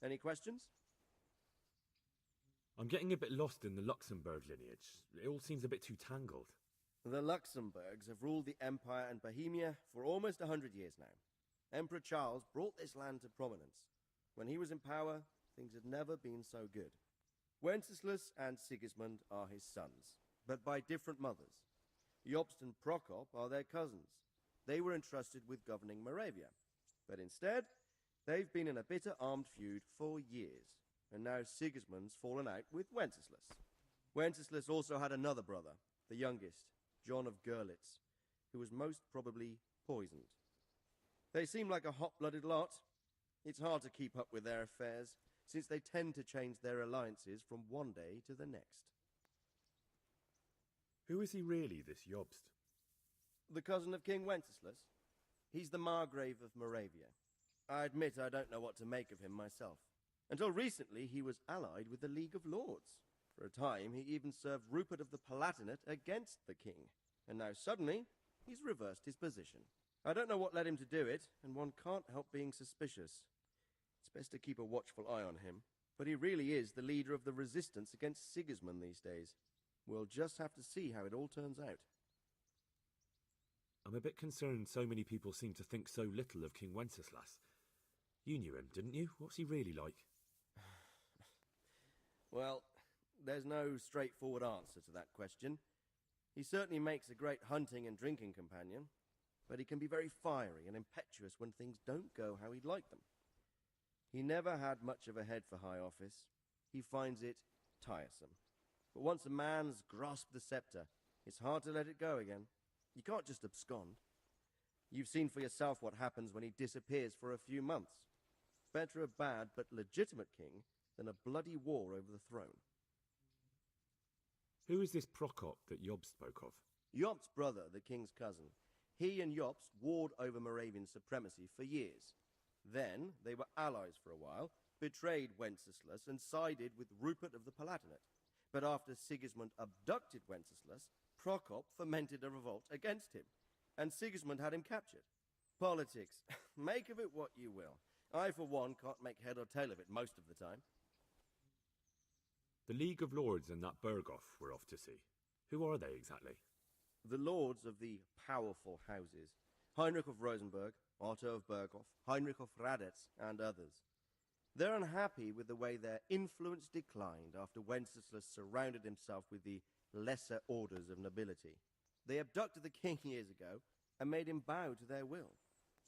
Speaker 17: Any questions?
Speaker 5: I'm getting a bit lost in the Luxembourg lineage. It all seems a bit too tangled.
Speaker 17: The Luxembourgs have ruled the Empire and Bohemia for almost 100 years now. Emperor Charles brought this land to prominence. When he was in power, things had never been so good. Wenceslas and Sigismund are his sons, but by different mothers. Jobst and Prokop are their cousins. They were entrusted with governing Moravia. But instead, they've been in a bitter armed feud for years, and now Sigismund's fallen out with Wenceslas. Wenceslas also had another brother, the youngest, John of Görlitz, who was most probably poisoned. They seem like a hot-blooded lot. It's hard to keep up with their affairs, since they tend to change their alliances from one day to the next.
Speaker 5: Who is he really, this Jobst?
Speaker 17: The cousin of King Wenceslas. He's the Margrave of Moravia. I admit I don't know what to make of him myself. Until recently, he was allied with the League of Lords. For a time, he even served Rupert of the Palatinate against the king. And now suddenly, he's reversed his position. I don't know what led him to do it, and one can't help being suspicious. It's best to keep a watchful eye on him. But he really is the leader of the resistance against Sigismund these days. We'll just have to see how it all turns out.
Speaker 5: I'm a bit concerned so many people seem to think so little of King Wenceslas. You knew him, didn't you? What's he really like?
Speaker 17: Well, there's no straightforward answer to that question. He certainly makes a great hunting and drinking companion, but he can be very fiery and impetuous when things don't go how he'd like them. He never had much of a head for high office. He finds it tiresome. But once a man's grasped the scepter, it's hard to let it go again. You can't just abscond. You've seen for yourself what happens when he disappears for a few months. Better a bad but legitimate king than a bloody war over the throne.
Speaker 5: Who is this Prokop that Jobst spoke of?
Speaker 17: Jobst's brother, the king's cousin. He and Jobst warred over Moravian supremacy for years. Then they were allies for a while, betrayed Wenceslas and sided with Rupert of the Palatinate. But after Sigismund abducted Wenceslas, Prokop fomented a revolt against him, and Sigismund had him captured. Politics. Make of it what you will. I, for one, can't make head or tail of it most of the time.
Speaker 5: The League of Lords and that Berghoff we're off to see. Who are they exactly?
Speaker 17: The lords of the powerful houses. Heinrich of Rosenberg, Otto of Berghoff, Heinrich of Radetz, and others. They're unhappy with the way their influence declined after Wenceslas surrounded himself with the lesser orders of nobility. They abducted the king years ago and made him bow to their will.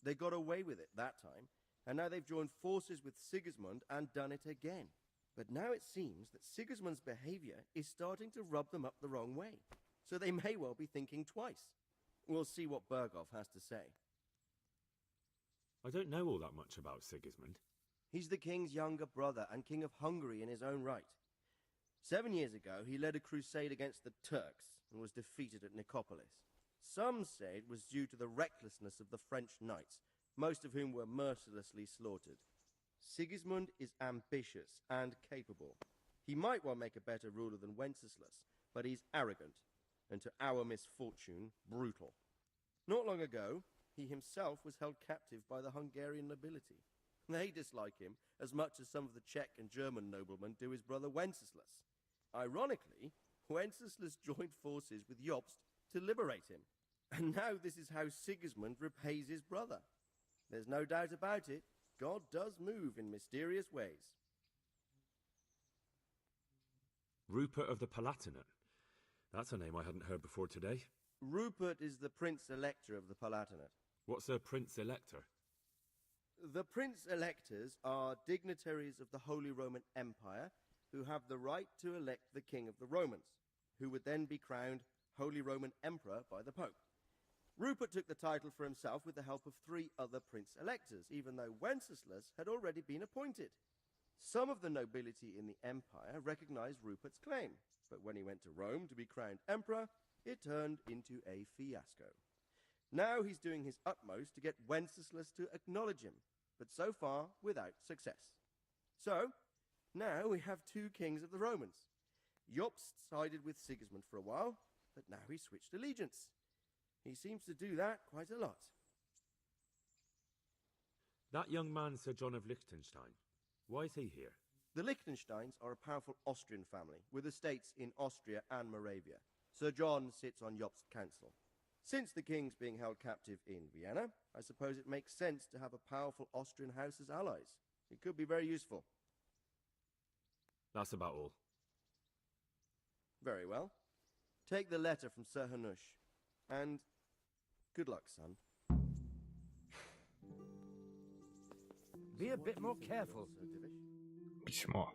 Speaker 17: They got away with it that time, and now they've joined forces with Sigismund and done it again. But now it seems that Sigismund's behavior is starting to rub them up the wrong way, so they may well be thinking twice. We'll see what Berghoff has to say.
Speaker 5: I don't know all that much about Sigismund.
Speaker 17: He's the king's younger brother and king of Hungary in his own right. 7 years ago, he led a crusade against the Turks and was defeated at Nicopolis. Some say it was due to the recklessness of the French knights, most of whom were mercilessly slaughtered. Sigismund is ambitious and capable. He might well make a better ruler than Wenceslas, but he's arrogant, and to our misfortune, brutal. Not long ago, he himself was held captive by the Hungarian nobility. They dislike him as much as some of the Czech and German noblemen do his brother Wenceslas. Ironically, Wenceslas joined forces with Jobst to liberate him. And now this is how Sigismund repays his brother. There's no doubt about it, God does move in mysterious ways.
Speaker 2: Rupert of the Palatinate. That's a name I hadn't heard before today.
Speaker 17: Rupert is the Prince-Elector of the Palatinate.
Speaker 2: What's a Prince-Elector?
Speaker 17: The Prince-Electors are dignitaries of the Holy Roman Empire who have the right to elect the King of the Romans, who would then be crowned Holy Roman Emperor by the Pope. Rupert took the title for himself with the help of 3 other Prince-Electors, even though Wenceslas had already been appointed. Some of the nobility in the empire recognized Rupert's claim, but when he went to Rome to be crowned emperor, it turned into a fiasco. Now he's doing his utmost to get Wenceslas to acknowledge him, but so far without success. So, now we have 2 kings of the Romans. Jobst sided with Sigismund for a while, but now he's switched allegiance. He seems to do that quite a lot.
Speaker 2: That young man, Sir John of Liechtenstein. Why is he here?
Speaker 17: The Liechtensteins are a powerful Austrian family with estates in Austria and Moravia. Sir John sits on Jobst's council. Since the king's being held captive in Vienna, I suppose it makes sense to have a powerful Austrian house as allies. It could be very useful.
Speaker 2: That's about all.
Speaker 17: Very well. Take the letter from Sir Hanush. And good luck, son.
Speaker 7: Be a bit more careful.
Speaker 1: Письмо.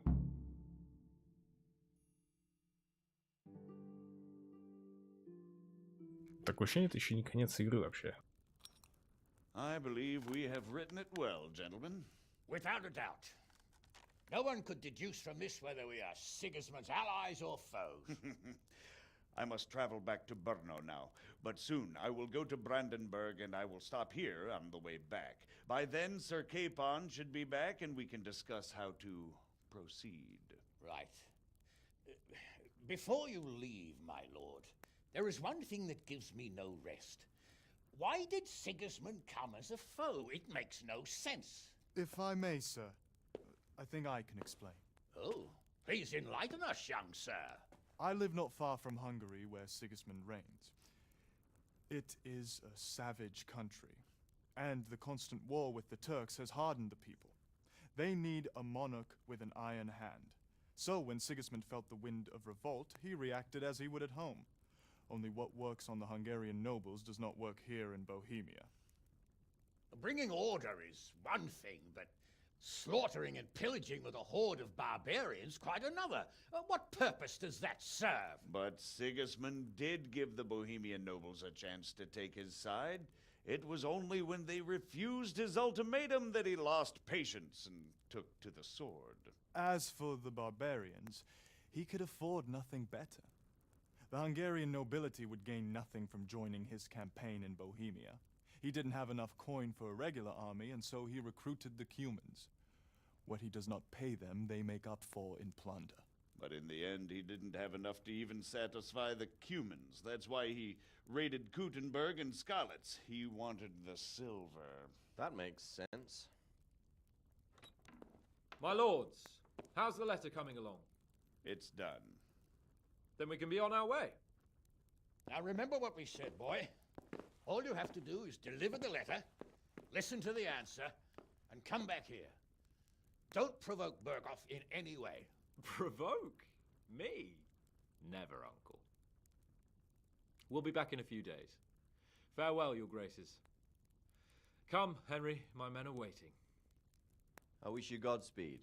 Speaker 1: Такое ощущение, это еще не конец игры вообще.
Speaker 14: I believe we have written it well, gentlemen.
Speaker 6: Without a doubt. No one could deduce from this whether we are Sigismund's allies or foes.
Speaker 14: I must travel back to Brno now, but soon I will go to Brandenburg and I will stop here on the way back. By then, Sir Capon should be back and we can discuss how to proceed.
Speaker 6: Right. Before you leave, my lord, there is one thing that gives me no rest. Why did Sigismund come as a foe? It makes no sense.
Speaker 15: If I may, sir, I think I can explain.
Speaker 6: Oh, please enlighten us, young sir.
Speaker 15: I live not far from Hungary, where Sigismund reigns. It is a savage country, and the constant war with the Turks has hardened the people. They need a monarch with an iron hand. So when Sigismund felt the wind of revolt, he reacted as he would at home. Only what works on the Hungarian nobles does not work here in Bohemia.
Speaker 6: Bringing order is one thing, but slaughtering and pillaging with a horde of barbarians quite another. What purpose does that serve?
Speaker 14: But Sigismund did give the Bohemian nobles a chance to take his side. It was only when they refused his ultimatum that he lost patience and took to the sword.
Speaker 15: As for the barbarians, he could afford nothing better. The Hungarian nobility would gain nothing from joining his campaign in Bohemia. He didn't have enough coin for a regular army, and so he recruited the Cumans. What he does not pay them, they make up for in plunder.
Speaker 14: But in the end, he didn't have enough to even satisfy the Cumans. That's why he raided Kuttenberg and Skalitz. He wanted the silver.
Speaker 18: That makes sense.
Speaker 13: My lords, how's the letter coming along?
Speaker 14: It's done.
Speaker 13: Then we can be on our way.
Speaker 6: Now remember what we said, boy. All you have to do is deliver the letter, listen to the answer, and come back here. Don't provoke Berghoff in any way.
Speaker 13: Provoke? Me? Never, Uncle. We'll be back in a few days. Farewell, your graces. Come, Henry, my men are waiting.
Speaker 9: I wish you Godspeed.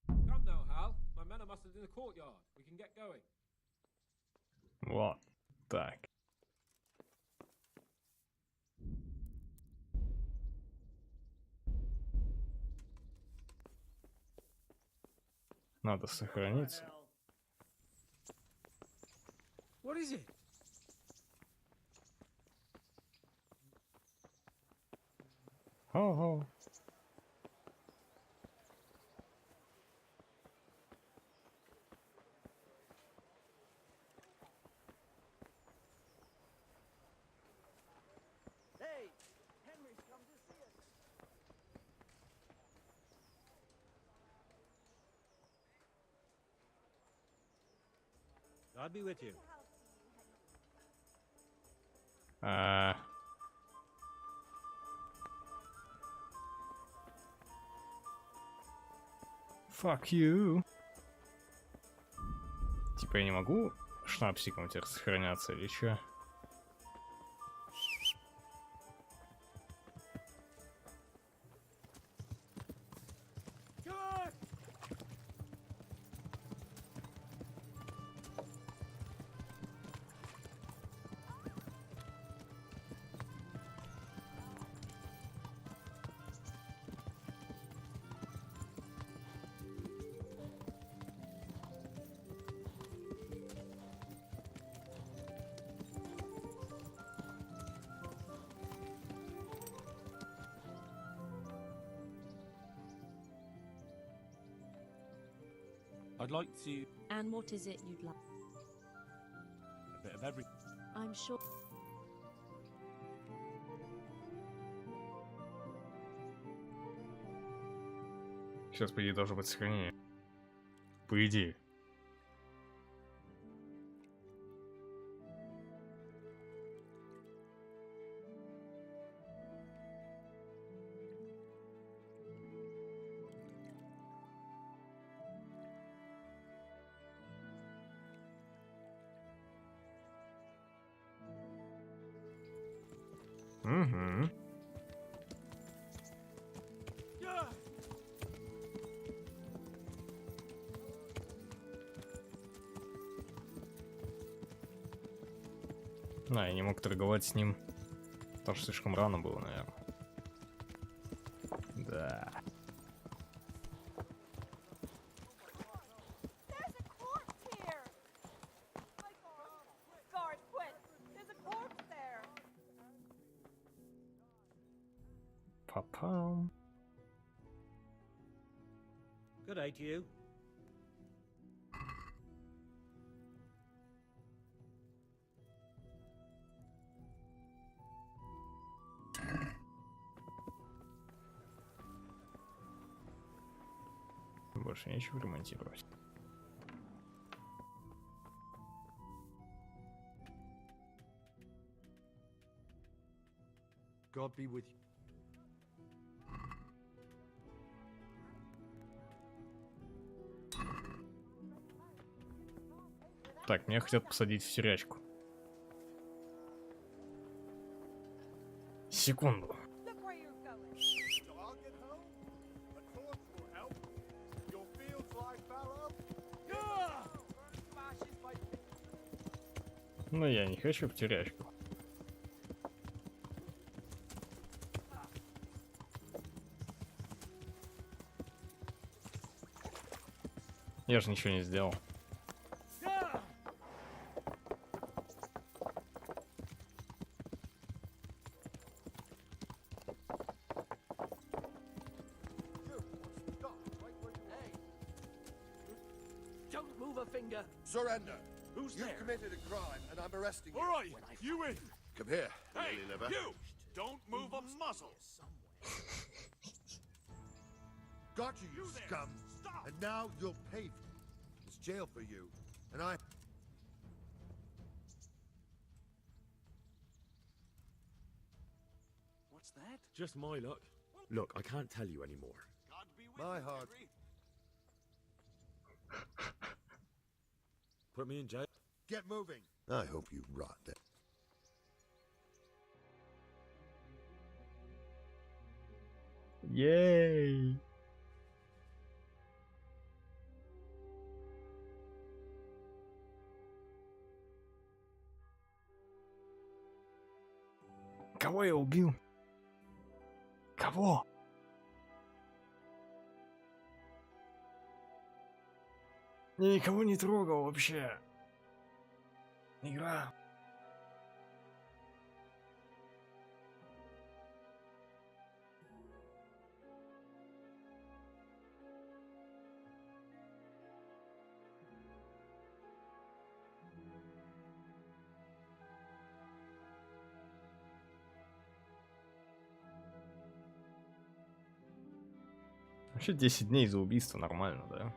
Speaker 13: Come now, Hal. My men are mustered in the courtyard. We can get going.
Speaker 1: Вот так. Надо сохраниться.
Speaker 7: What is it?
Speaker 1: Ого.
Speaker 8: I'll be with you.
Speaker 1: Fuck you. Типа я не могу шнапсиком теперь сохраняться или чё?
Speaker 5: I'd like to...
Speaker 18: And what is it you'd like?
Speaker 5: a bit of every...
Speaker 18: I'm sure.
Speaker 1: Сейчас, по идее, должно быть сохранение. По идее. Угу. Да, я не мог торговать с ним, потому что слишком рано было, наверное. Да. Папам.
Speaker 8: Good day to you.
Speaker 1: Больше нечего ремонтировать.
Speaker 2: God be with you.
Speaker 1: Так, меня хотят посадить в тюрячку. Секунду. Но я не хочу в тюрячку. Я же ничего не сделал.
Speaker 7: Don't move a finger.
Speaker 3: Surrender.
Speaker 7: Who's
Speaker 3: You've
Speaker 7: there?
Speaker 3: committed a crime, and I'm arresting you.
Speaker 14: All right, you in.
Speaker 3: Come here,
Speaker 14: Hey,
Speaker 3: lily liver.
Speaker 14: you! Don't move a muscle.
Speaker 3: Got you, you scum. And now you'll pay for it. It's jail for you, and I...
Speaker 14: What's that?
Speaker 2: Just my luck. Look, I can't tell you anymore.
Speaker 14: God be with
Speaker 3: My
Speaker 14: you,
Speaker 3: heart.
Speaker 14: Henry.
Speaker 2: Put me in jail.
Speaker 3: Get moving. I hope you rot there.
Speaker 1: Yay! Кого я убил? Кого? Я никого не трогал вообще. Игра. Вообще 10 дней за убийство нормально, да?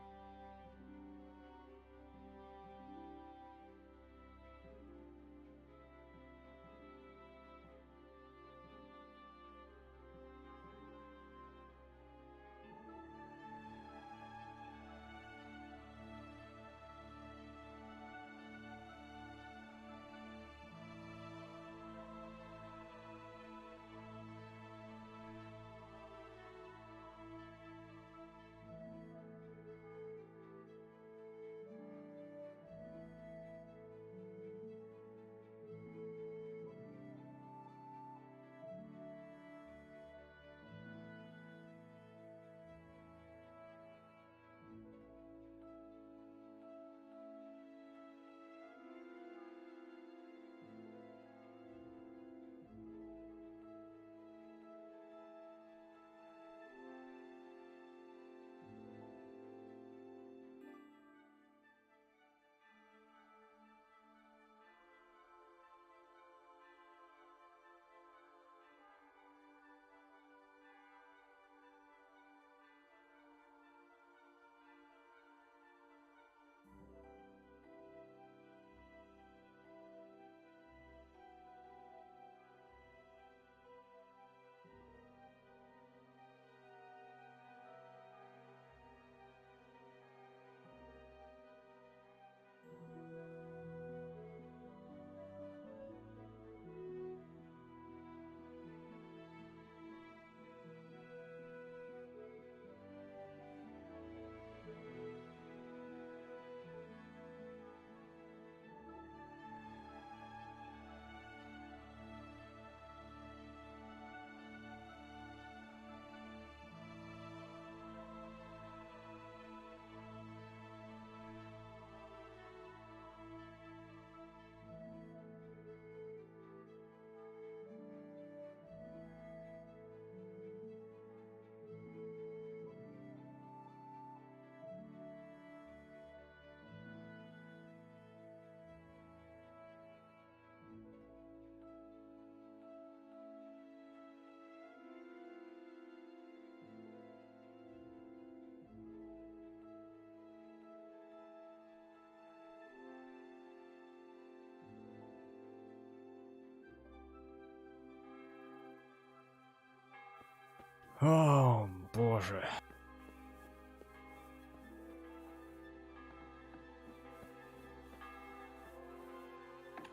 Speaker 1: О, боже.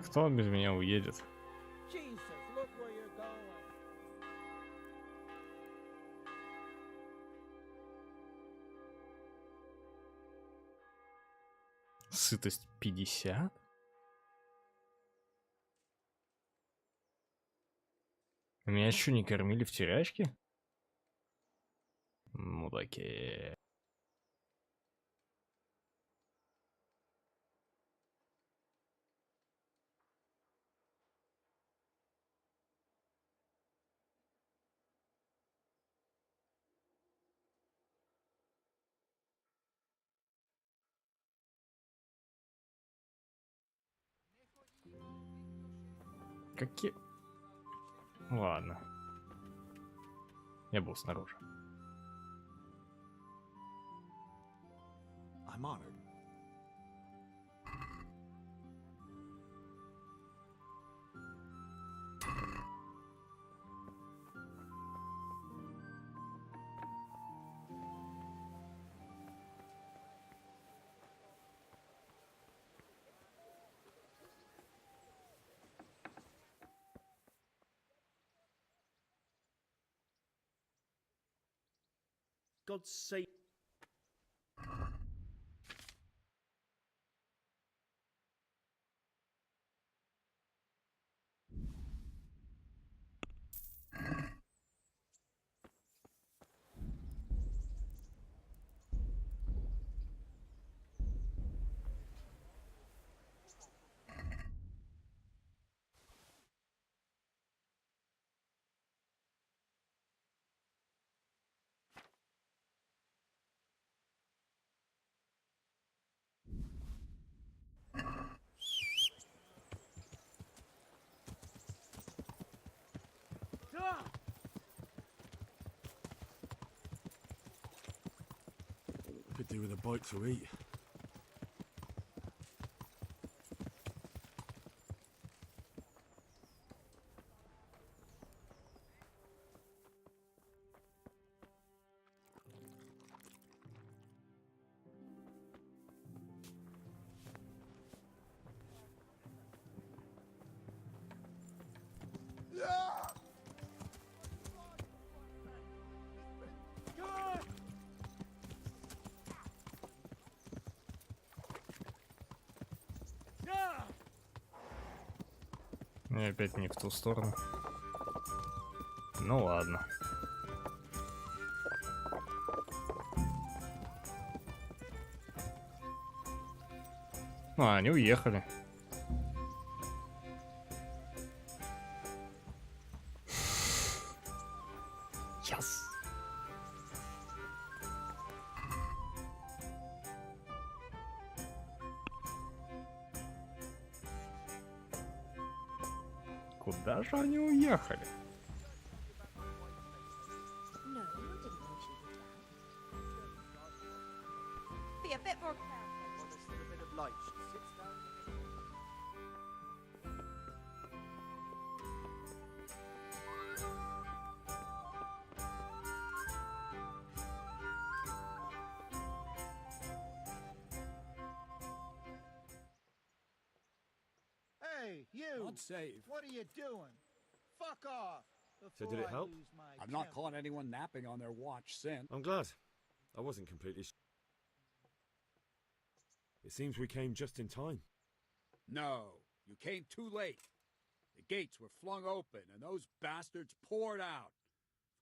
Speaker 1: Кто без меня уедет?
Speaker 6: Jesus, look where you're going.
Speaker 1: Сытость 50? Меня еще не кормили в терячке? Мудаки. Какие... Ладно. Я был снаружи.
Speaker 19: I'm honored.
Speaker 12: God's sake.
Speaker 5: Could do with a bite to eat.
Speaker 1: И опять не в ту сторону. Ну ладно. А, они уехали. Yes. Куда же они уехали?
Speaker 18: No, I didn't know she was that. Be a bit more careful.
Speaker 9: Well, there's still a bit of light. She sits down.
Speaker 6: Hey, you!
Speaker 19: Not safe.
Speaker 6: What are you doing? Fuck off!
Speaker 2: So did it
Speaker 6: before I
Speaker 2: help?
Speaker 6: lose my
Speaker 19: I've not
Speaker 6: temper.
Speaker 19: caught anyone napping on their watch since.
Speaker 2: I'm glad. I wasn't completely. It seems we came just in time.
Speaker 19: No, you came too late. The gates were flung open and those bastards poured out.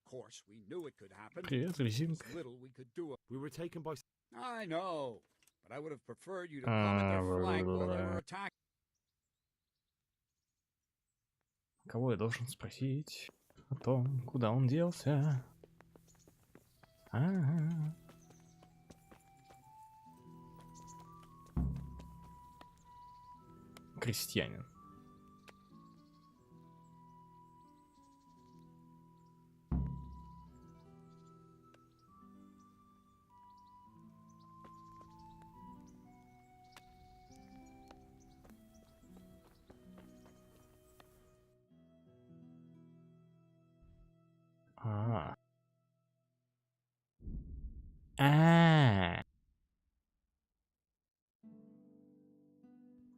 Speaker 19: Of course, we knew it could happen.
Speaker 1: Привет, резинка.
Speaker 19: There's little we could do.
Speaker 2: We were taken by.
Speaker 19: I know, but I would have preferred you to come at their flank while they were attacking.
Speaker 1: Кого я должен спросить о том, куда он делся? А-а-а. Крестьянин. А, А-а-а.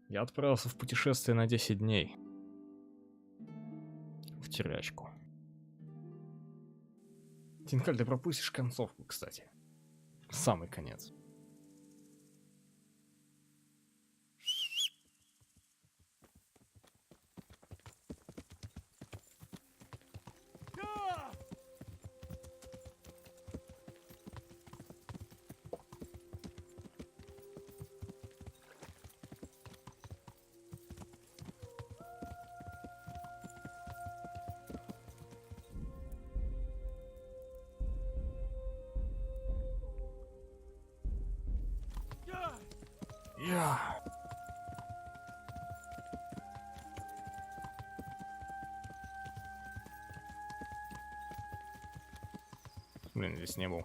Speaker 1: Я отправился в путешествие на 10 дней. В тюрячку. Тинкаль, ты пропустишь концовку, кстати. Самый конец. Я. Блин, здесь не был.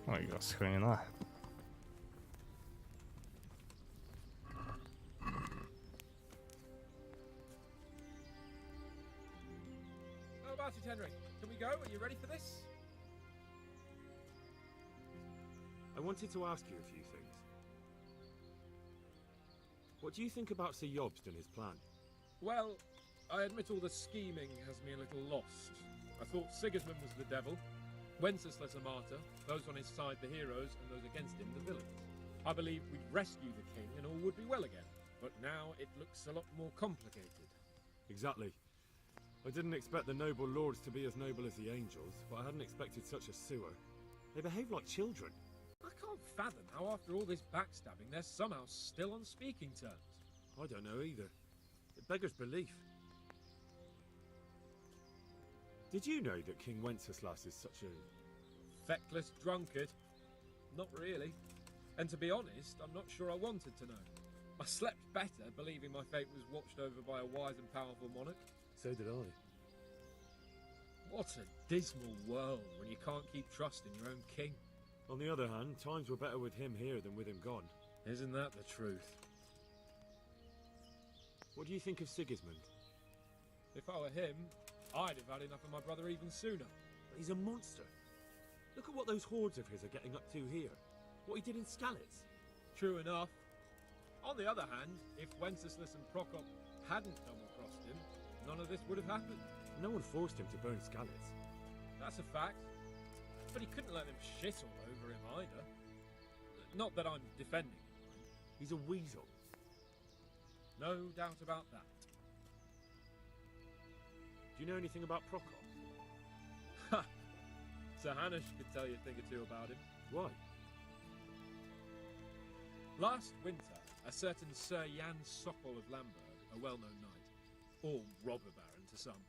Speaker 1: Ой, игра сохранена.
Speaker 5: How about it, Henry? Can we go? Are you ready for this?
Speaker 2: I wanted to ask you a few things. What do you think about Sir Jobst and his plan?
Speaker 5: Well, I admit all the scheming has me a little lost. I thought Sigismund was the devil, Wenceslas a martyr, those on his side the heroes, and those against him the villains. I believed we'd rescue the king and all would be well again, but now it looks a lot more complicated.
Speaker 2: Exactly. I didn't expect the noble lords to be as noble as the angels, but I hadn't expected such a sewer. They behave like children.
Speaker 5: I can't fathom how after all this backstabbing they're somehow still on speaking terms.
Speaker 2: I don't know either. It beggars belief. Did you know that King Wenceslas is such a...
Speaker 5: Feckless drunkard? Not really. And to be honest, I'm not sure I wanted to know. I slept better believing my fate was watched over by a wise and powerful monarch.
Speaker 2: So did I.
Speaker 5: What a dismal world when you can't keep trusting your own king.
Speaker 2: On the other hand, times were better with him here than with him gone.
Speaker 5: Isn't that the truth?
Speaker 2: What do you think of Sigismund?
Speaker 5: If I were him, I'd have had enough of my brother even sooner.
Speaker 2: He's a monster. Look at what those hordes of his are getting up to here. What he did in Skalitz.
Speaker 5: True enough. On the other hand, if Wenceslas and Prokop hadn't double-crossed him, none of this would have happened.
Speaker 2: No one forced him to burn Skalitz.
Speaker 5: That's a fact. But he couldn't let them shit all over him either. Not that I'm defending him.
Speaker 2: He's a weasel.
Speaker 5: No doubt about that.
Speaker 2: Do you know anything about Prokop?
Speaker 5: Ha! Sir Hanush could tell you a thing or two about him.
Speaker 2: Why?
Speaker 5: Last winter, a certain Sir Jan Sokol of Lamberg, a well-known knight, or robber baron to some,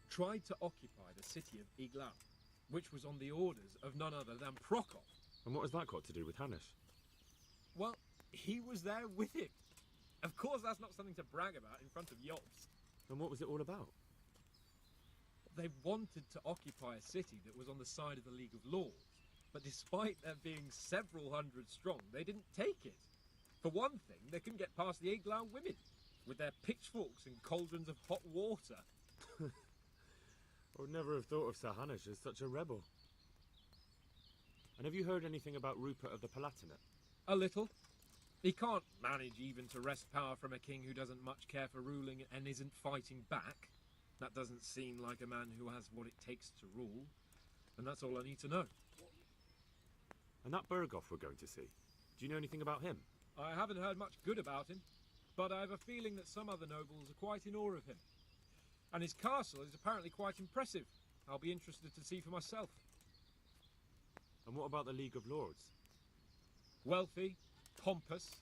Speaker 5: tried to occupy the city of Iglau, which was on the orders of none other than Prokop.
Speaker 2: And what has that got to do with Hanush?
Speaker 5: Well, he was there with him. Of course that's not something to brag about in front of Jobst.
Speaker 2: And what was it all about?
Speaker 5: They wanted to occupy a city that was on the side of the League of Lords, but despite there being several hundred strong, they didn't take it. For one thing, they couldn't get past the Iglau women, with their pitchforks and cauldrons of hot water.
Speaker 2: I would never have thought of Sir Hanush as such a rebel. And have you heard anything about Rupert of the Palatinate?
Speaker 5: A little. He can't manage even to wrest power from a king who doesn't much care for ruling and isn't fighting back. That doesn't seem like a man who has what it takes to rule. And that's all I need to know.
Speaker 2: And that Berghoff we're going to see, do you know anything about him?
Speaker 5: I haven't heard much good about him, but I have a feeling that some other nobles are quite in awe of him. And his castle is apparently quite impressive. I'll be interested to see for myself.
Speaker 2: And what about the League of Lords?
Speaker 5: Wealthy, pompous.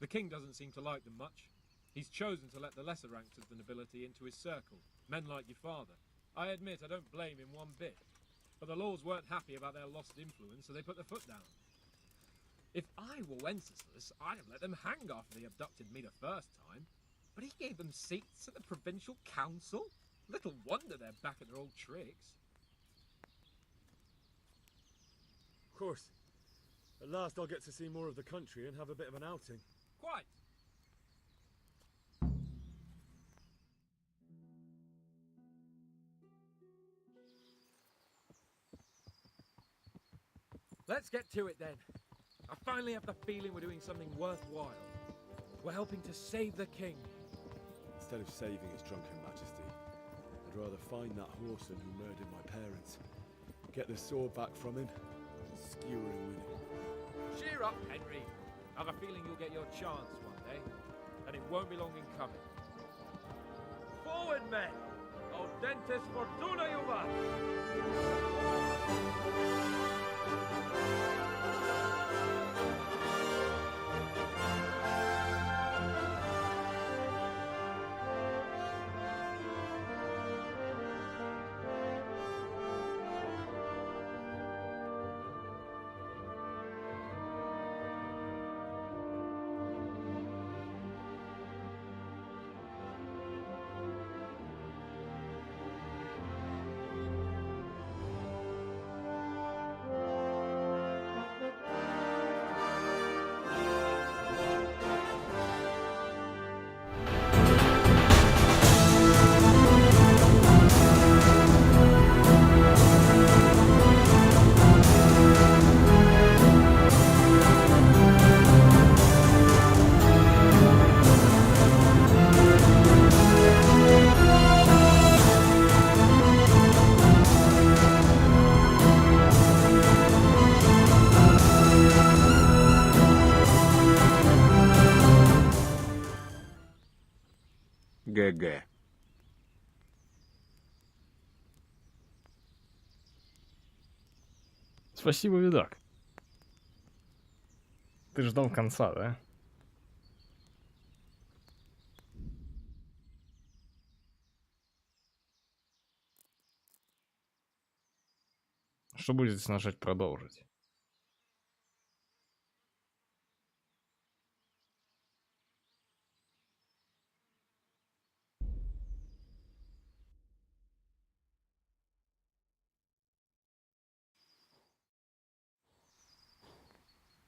Speaker 5: The king doesn't seem to like them much. He's chosen to let the lesser ranks of the nobility into his circle, men like your father. I admit I don't blame him one bit, but the lords weren't happy about their lost influence, so they put their foot down. If I were Wenceslas, I'd have let them hang after they abducted me the first time, but he gave them seats at the provincial council? Little wonder they're back at their old tricks.
Speaker 2: Of course. At last I'll get to see more of the country and have a bit of an outing.
Speaker 5: Quite. Let's get to it then. I finally have the feeling we're doing something worthwhile. We're helping to save the king.
Speaker 2: Instead of saving his drunken majesty, I'd rather find that whoreson who murdered my parents, get the sword back from him, and skewer him with it.
Speaker 5: Cheer up, Henry. I have a feeling you'll get your chance one day, and it won't be long in coming. Forward, men! Audentes fortuna juvat!
Speaker 19: ГГ.
Speaker 1: Спасибо, видак. Ты ждал конца, да? Что будет, если нажать продолжить?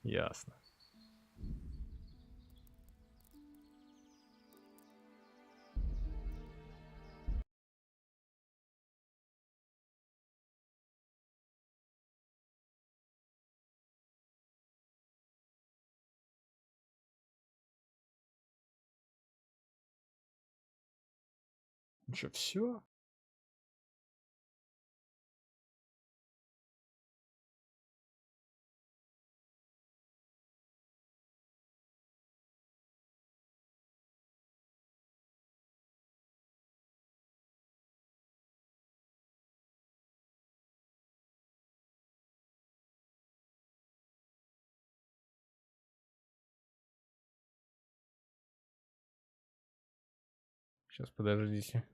Speaker 1: Ясно. Ну что, все? Сейчас, подождите.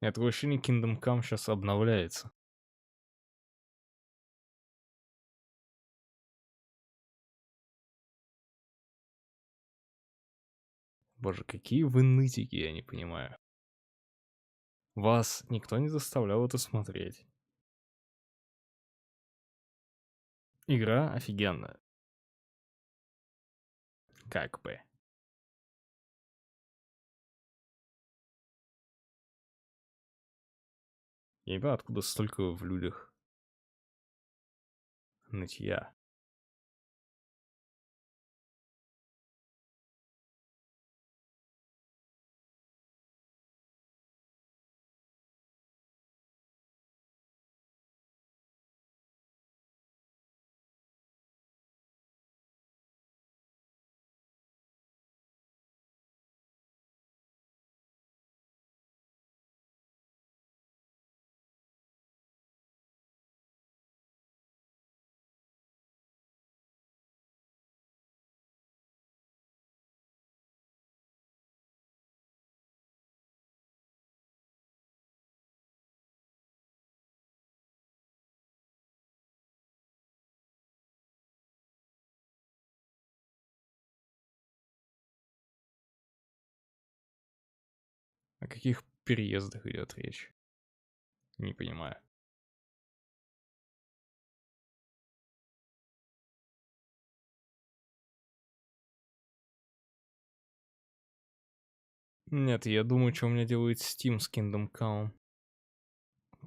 Speaker 1: Нет, такое ощущение, Kingdom Come сейчас обновляется. Боже, какие вы нытики, я не понимаю. Вас никто не заставлял это смотреть. Игра офигенная. Как бы. Я не понимаю, откуда столько в людях нытья. О каких переездах идет речь? Не понимаю. Нет, я думаю, что у меня делает Steam с Kingdom Come.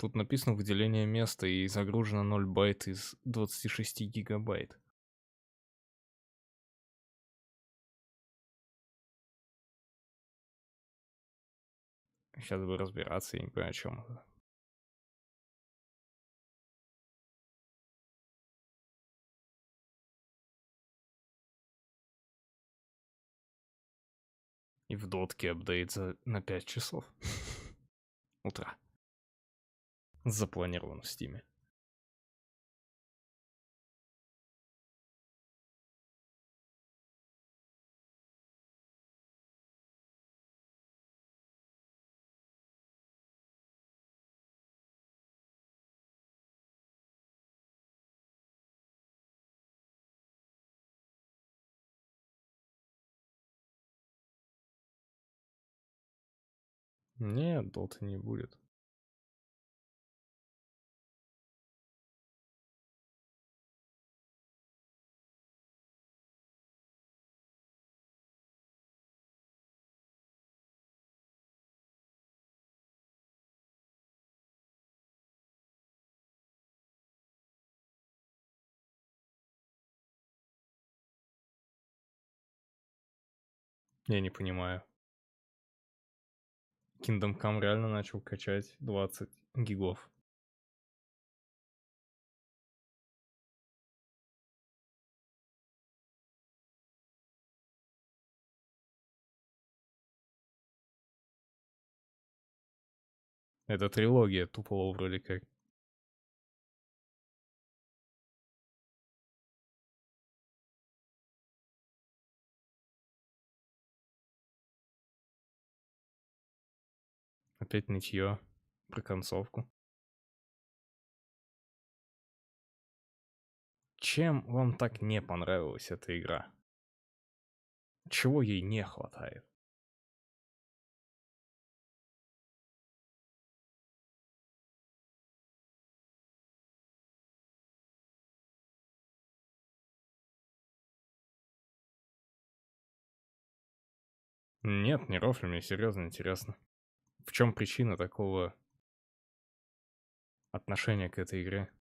Speaker 1: Тут написано выделение места и загружено 0 байт из 26 гигабайт. Сейчас бы разбираться, я не понимаю, о чем это. И в дотке апдейт на 5 часов утра. Запланирован в стиме. Нет, доты не будет. Я не понимаю. Kingdom Come реально начал качать 20 гигов. Это трилогия тупого вроде как. Опять нытье про концовку. Чем вам так не понравилась эта игра? Чего ей не хватает? Нет, не рофли, мне серьезно интересно. В чем причина такого отношения к этой игре?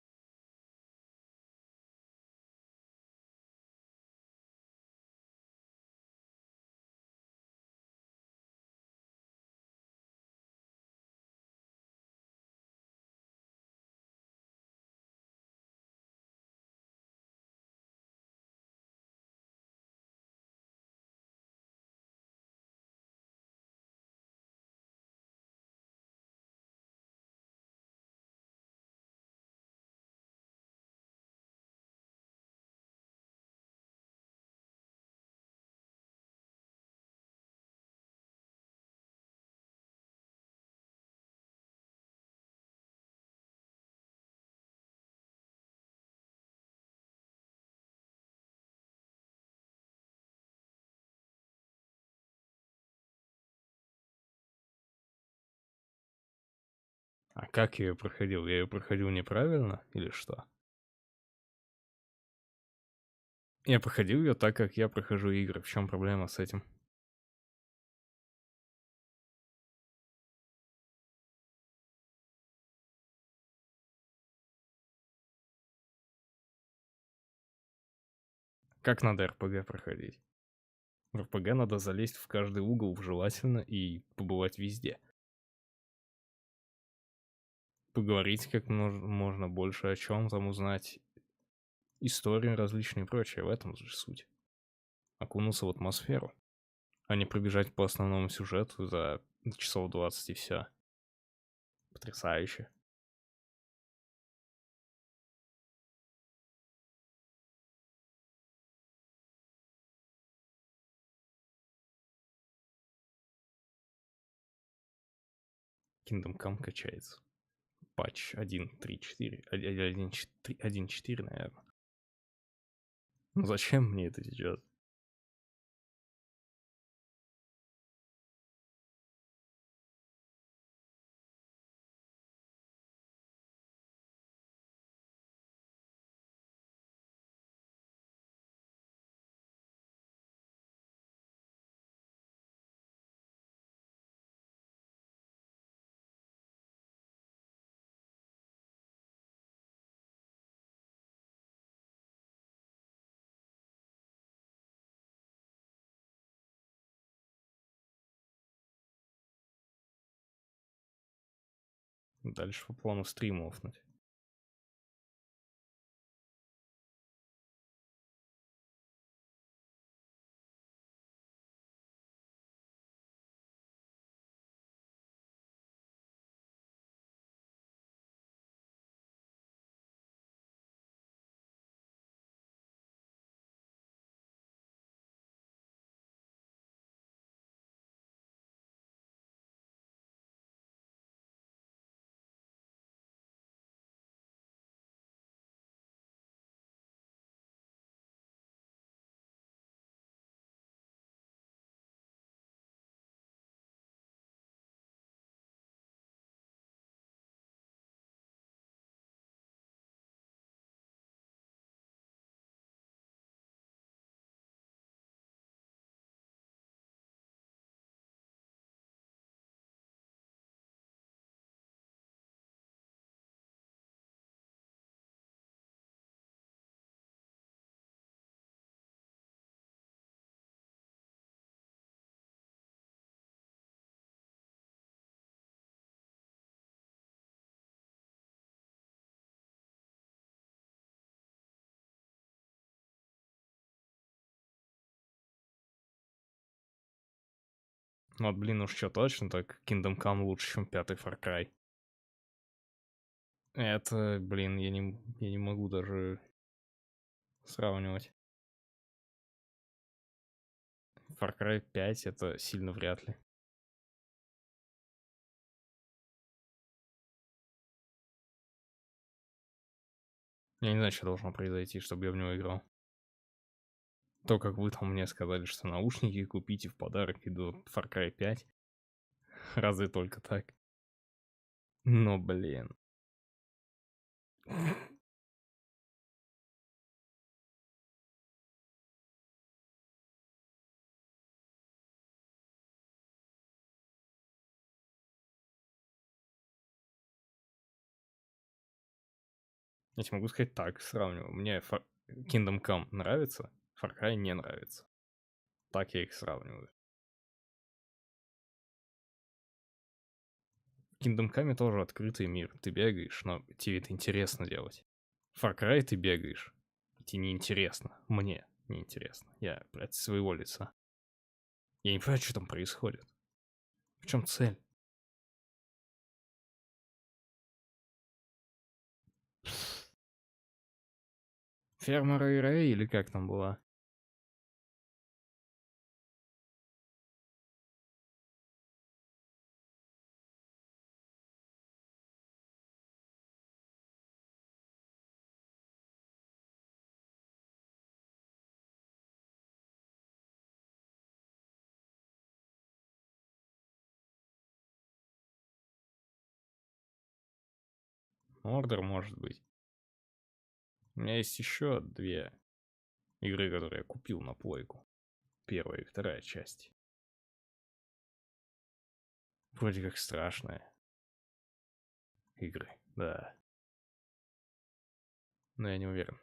Speaker 1: А как я ее проходил? Я ее проходил неправильно или что? Я проходил ее так, как я прохожу игры. В чем проблема с этим? Как надо РПГ проходить? В РПГ надо залезть в каждый угол желательно и побывать везде. Поговорить как можно больше о чем там узнать. Истории различные и прочее. В этом же суть. Окунуться в атмосферу. А не пробежать по основному сюжету за часов 20 и все. Потрясающе. Kingdom Come качается. Патч 1.3.4. 1.4, наверное. Ну зачем мне это сейчас? Дальше по плану стрим офнуть. Вот, блин, уж что точно, так Kingdom Come лучше, чем 5-й Far Cry. Это, блин, я не могу даже сравнивать. Far Cry 5 это сильно вряд ли. Я не знаю, что должно произойти, чтобы я в него играл. То, как вы там мне сказали, что наушники купите в подарок и до Far Cry 5. Разве только так? Но, блин. Я тебе могу сказать так, сравниваю. Мне Kingdom Come нравится, Far Cry не нравится. Так я их сравниваю. В Kingdom Come тоже открытый мир. Ты бегаешь, но тебе это интересно делать. В Far Cry ты бегаешь. Тебе неинтересно. Мне неинтересно. Я, блядь, с своего лица. Я не понимаю, что там происходит. В чем цель? Ферма Рэй или как там была? Ордер может быть. У меня есть еще 2 игры, которые я купил на плойку. Первая и вторая часть. Вроде как страшные игры, да. Но я не уверен.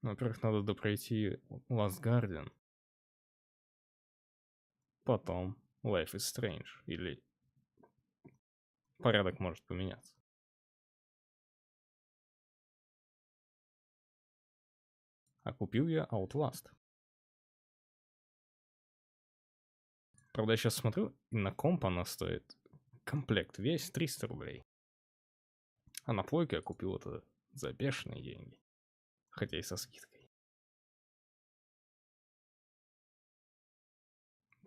Speaker 1: Во-первых, надо допройти Last Guardian. Потом Life is Strange. Или порядок может поменяться. А купил я Outlast. Правда, я сейчас смотрю, и на комп она стоит комплект весь 300 рублей. А на плойке я купил это За бешеные деньги. Хотя и со скидкой.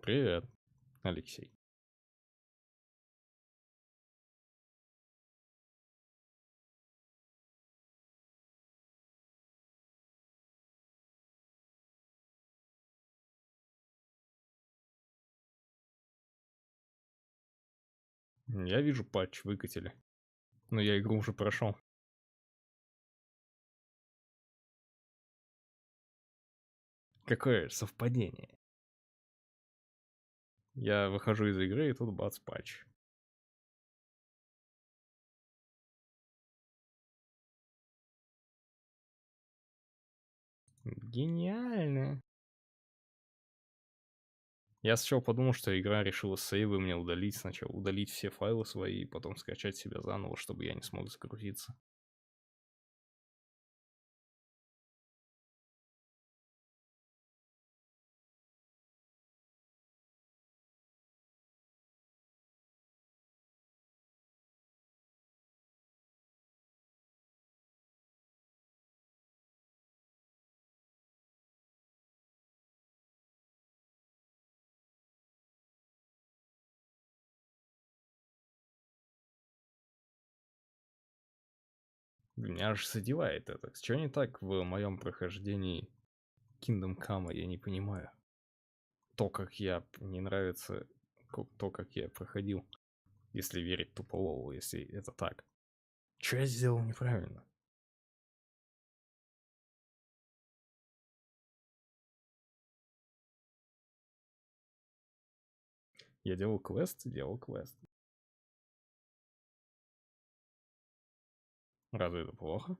Speaker 1: Привет, Алексей. Я вижу, патч выкатили. Но я игру уже прошел. Какое совпадение. Я выхожу из игры, и тут бац, патч. Гениально. Я сначала подумал, что игра решила сейвы мне удалить. Сначала удалить все файлы свои, потом скачать себя заново, чтобы я не смог загрузиться. Меня аж задевает это. Чего не так в моем прохождении Kingdom Come, я не понимаю. То, как не нравится, то, как я проходил. Если верить туполову, если это так. Что я сделал неправильно? Я делал квест. Разве это плохо?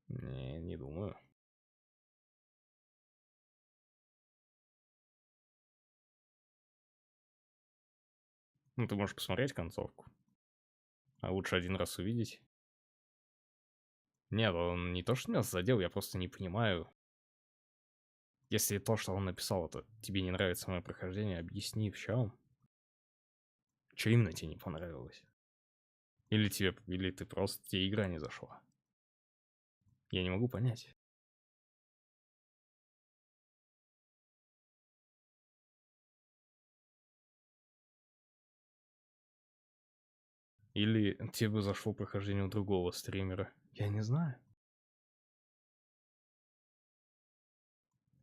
Speaker 1: Не думаю. Ну, ты можешь посмотреть концовку. А лучше один раз увидеть. Нет, он не то, что меня задел, я просто не понимаю. Если то, что он написал, это тебе не нравится мое прохождение, объясни в чем. Что именно тебе не понравилось? Или ты просто тебе игра не зашла? Я не могу понять. Или тебе бы зашло прохождение у другого стримера. Я не знаю.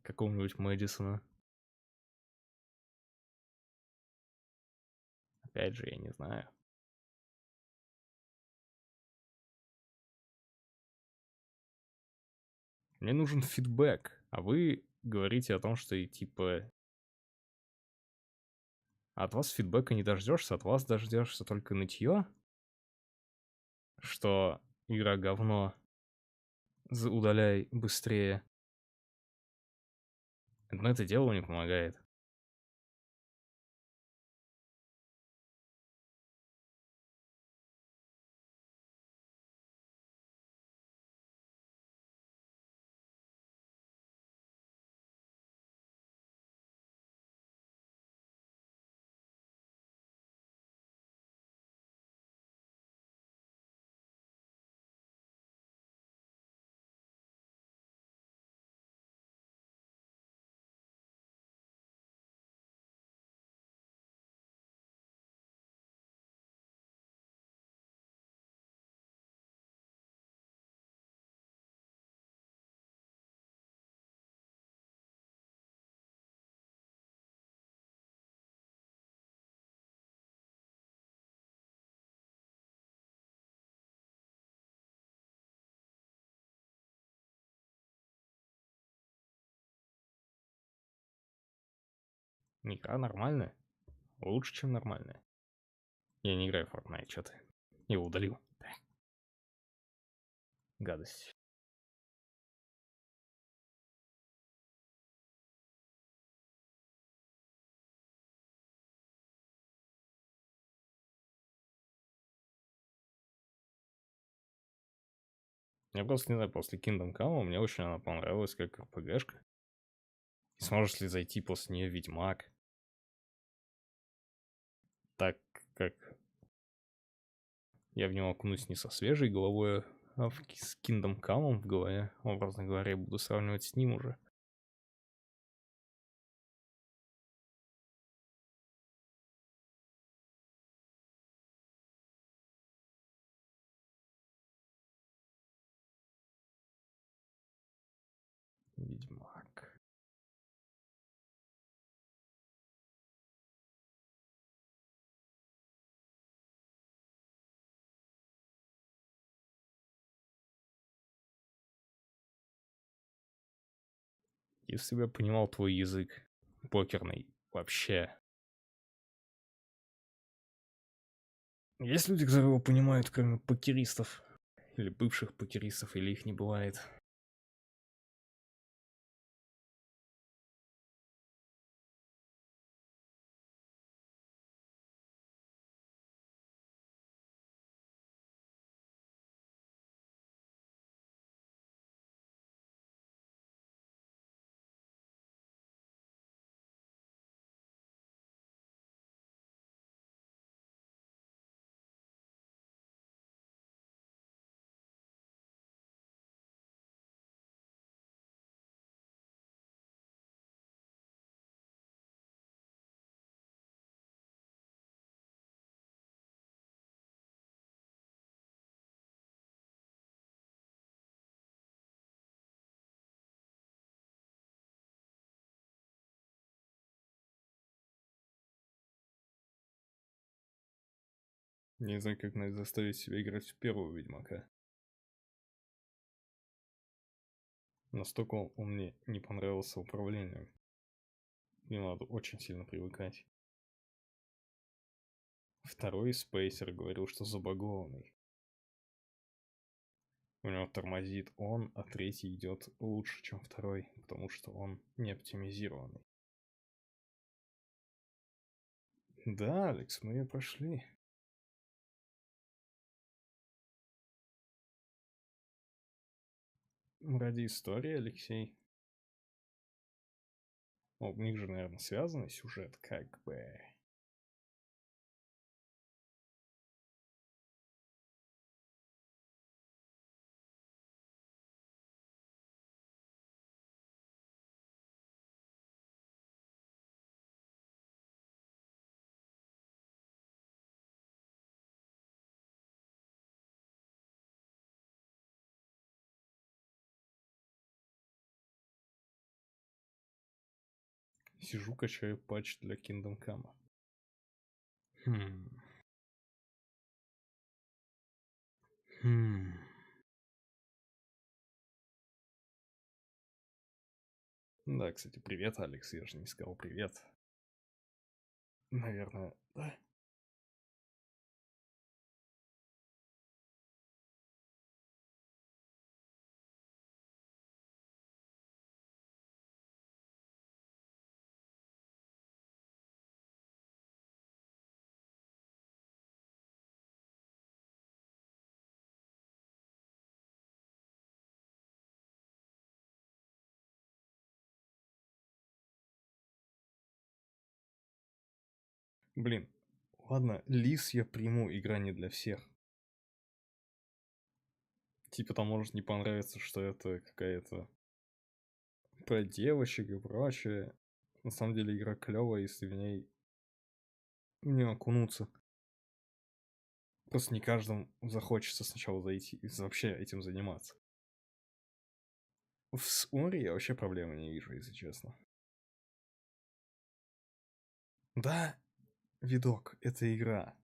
Speaker 1: Какого-нибудь Мэдисона. Опять же, я не знаю. Мне нужен фидбэк. А вы говорите о том, что и типа... От вас фидбэка не дождешься, от вас дождешься только нытье. Что игра говно. Удаляй быстрее. Но это делу не помогает. Игра нормальная. Лучше, чем нормальная. Я не играю в Fortnite, что ты. Я его удалил. Да. Гадость. Я просто не знаю, после Kingdom Come мне очень она понравилась как РПГшка. Сможешь ли зайти после нее Ведьмак? Так как Я в него окунусь не со свежей головой, а с Kingdom Come в голове, образно говоря, и буду сравнивать с ним уже. Ведьмак. Если бы я понимал твой язык покерный вообще. Есть люди, которые его понимают, кроме покеристов? Или бывших покеристов, или их не бывает? Не знаю, как надо заставить себя играть в первого Ведьмака. Настолько он мне не понравился управлением. Мне надо очень сильно привыкать. Второй спейсер говорил, что забагованный. У него тормозит он, а третий идет лучше, чем второй, потому что он не оптимизированный. Да, Алекс, мы ее прошли. Ради истории, Алексей. У них же, наверное, связанный сюжет, как бы. Сижу, качаю патч для Kingdom Come. Да, кстати, привет, Алекс, я же не сказал привет. Наверное, да. Блин, ладно, Лис я приму, игра не для всех. Типа там может не понравиться, что это какая-то про девочек и прочее. На самом деле игра клевая, если в ней не окунуться. Просто не каждому захочется сначала зайти и вообще этим заниматься. В Ори я вообще проблемы не вижу, если честно. Да, видок, это игра.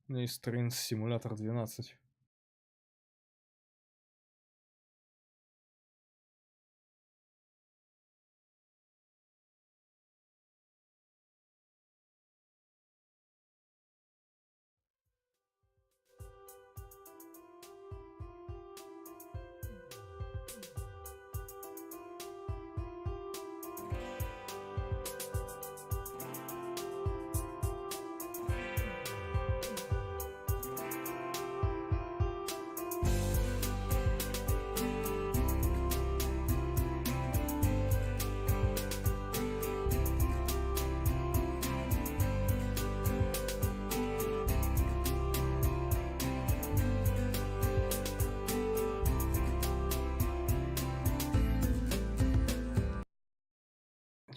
Speaker 1: У меня есть Train Simulator 12.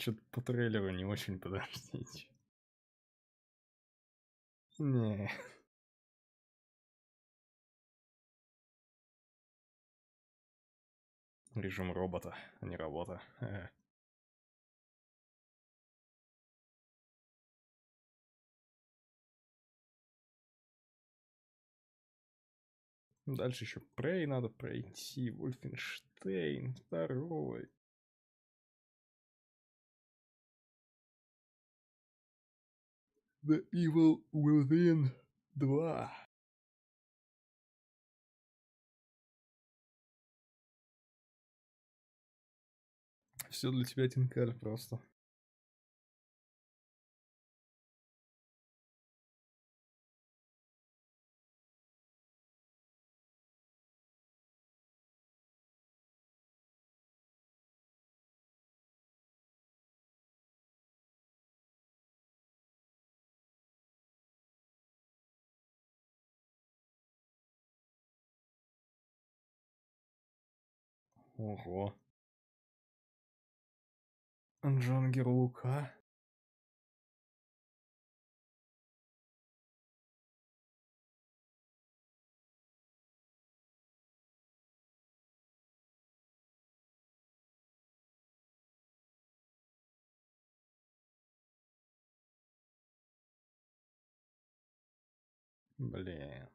Speaker 1: Чё-то по трейлеру не очень, подождите. Не. Режим робота, а не работа. Дальше еще Prey надо пройти, Wolfenstein 2. The Evil Within 2. Все для тебя, Тинкаль, просто. Ого. Джангер Лука. Блин.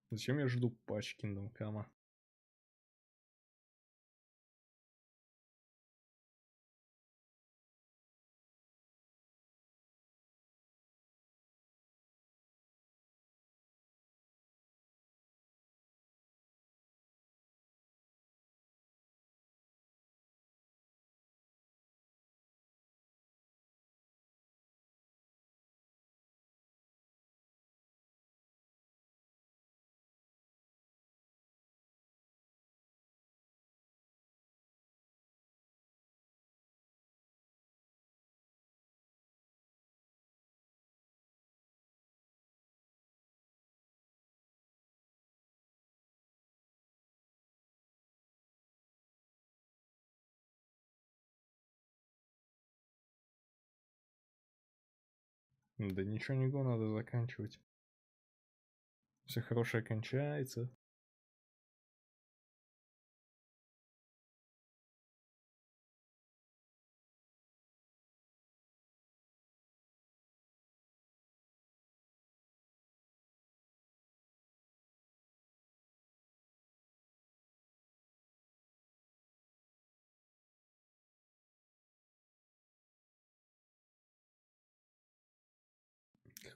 Speaker 1: Зачем я жду патч Kingdom Come? Да ничего не го, надо заканчивать. Все хорошее кончается.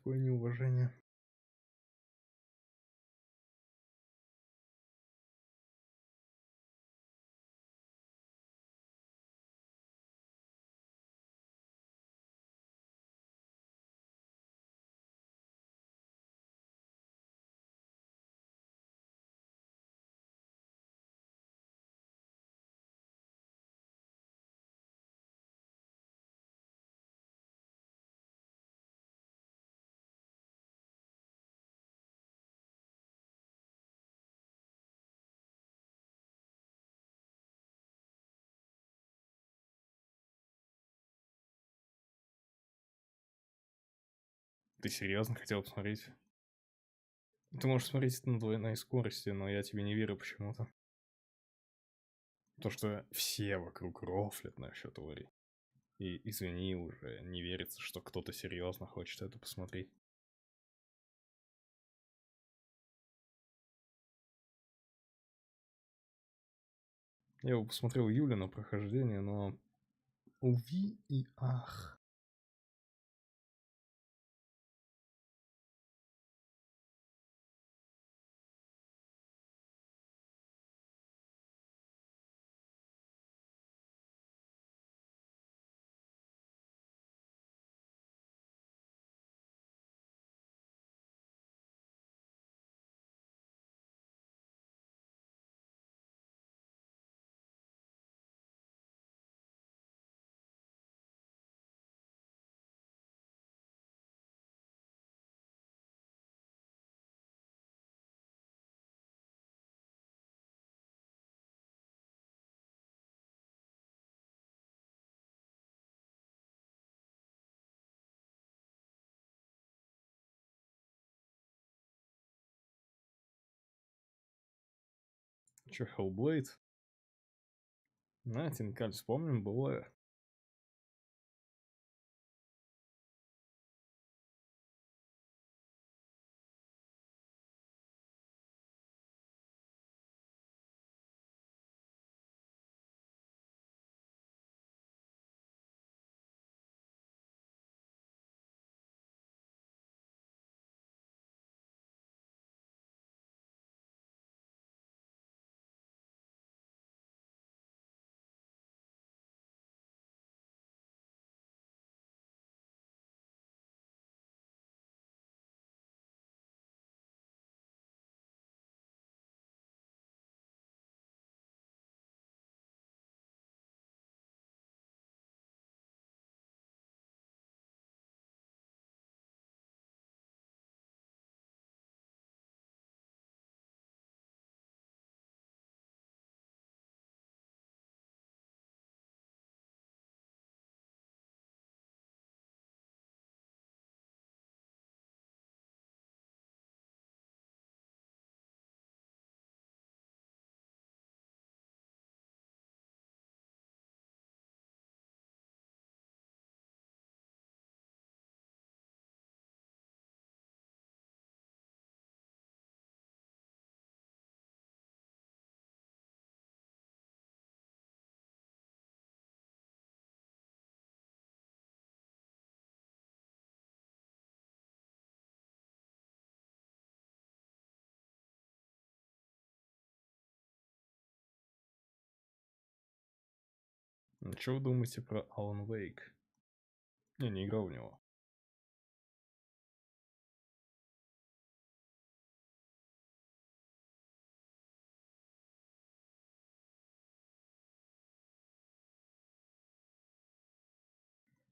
Speaker 1: Какое неуважение. Ты серьезно хотел посмотреть? Ты можешь смотреть это на двойной скорости, но я тебе не верю почему-то. То, что все вокруг рофлят насчет Ори. И извини, уже не верится, что кто-то серьезно хочет это посмотреть. Я его посмотрел Юля на прохождение, но уви и ах. Чё, Hellblade? Найтингель, вспомним былое. Ну, что вы думаете про Alan Wake? Я не играл в него.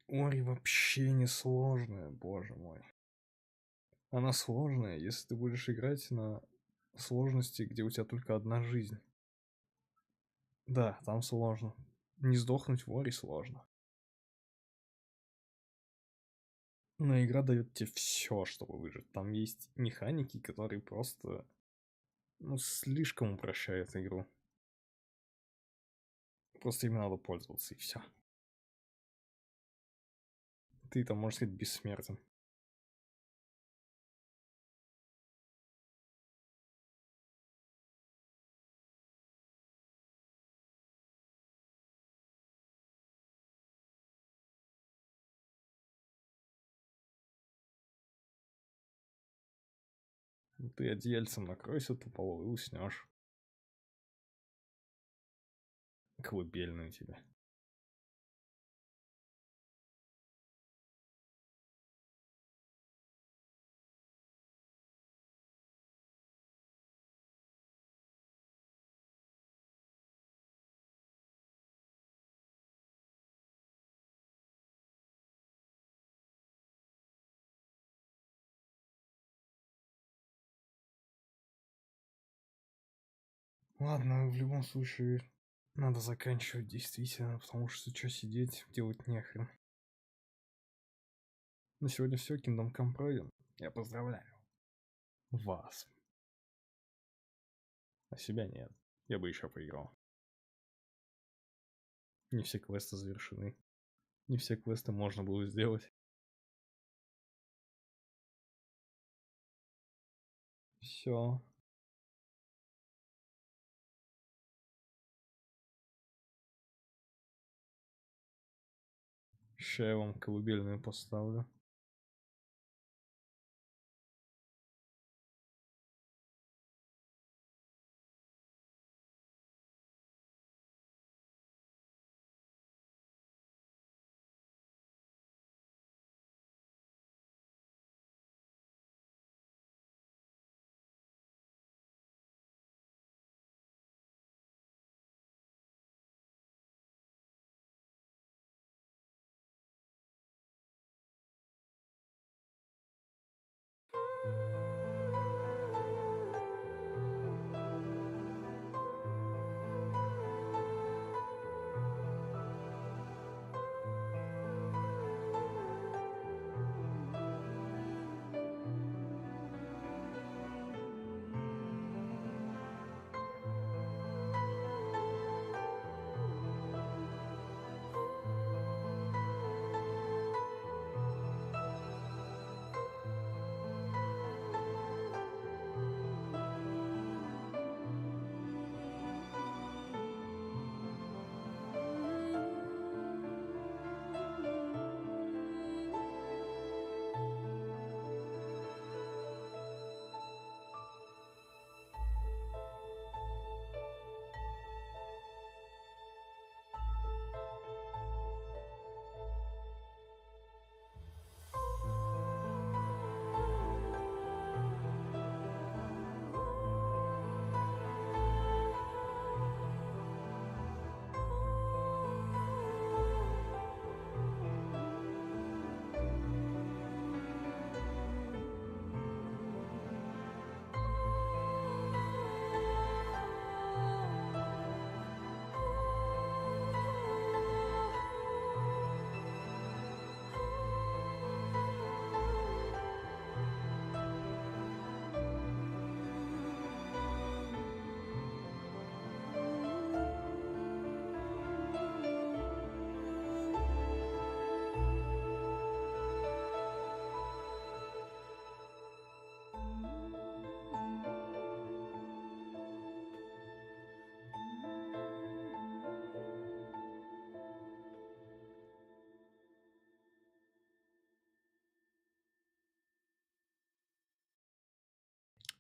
Speaker 1: Ори вообще не сложная, боже мой. Она сложная, если ты будешь играть на сложности, где у тебя только одна жизнь. Да, там сложно. Не сдохнуть в Ори сложно. Но игра дает тебе все, чтобы выжить. Там есть механики, которые просто, ну, слишком упрощают игру. Просто ими надо пользоваться, и все. Ты там, можно сказать, бессмертен. Ты одеяльцем накройся тупово и уснешь. Колыбельную тебе. Ладно, в любом случае, надо заканчивать действительно, потому что что сидеть, делать нехрен. На сегодня все, Kingdom Come пройден. Я поздравляю вас. А себя нет. Я бы еще поиграл. Не все квесты завершены. Не все квесты можно было сделать. Все. Ща я вам колыбельную поставлю.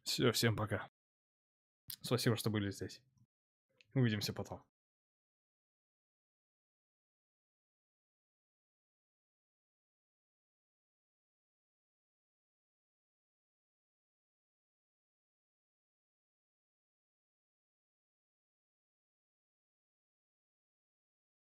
Speaker 1: Все, всем пока. Спасибо, что были здесь. Увидимся потом.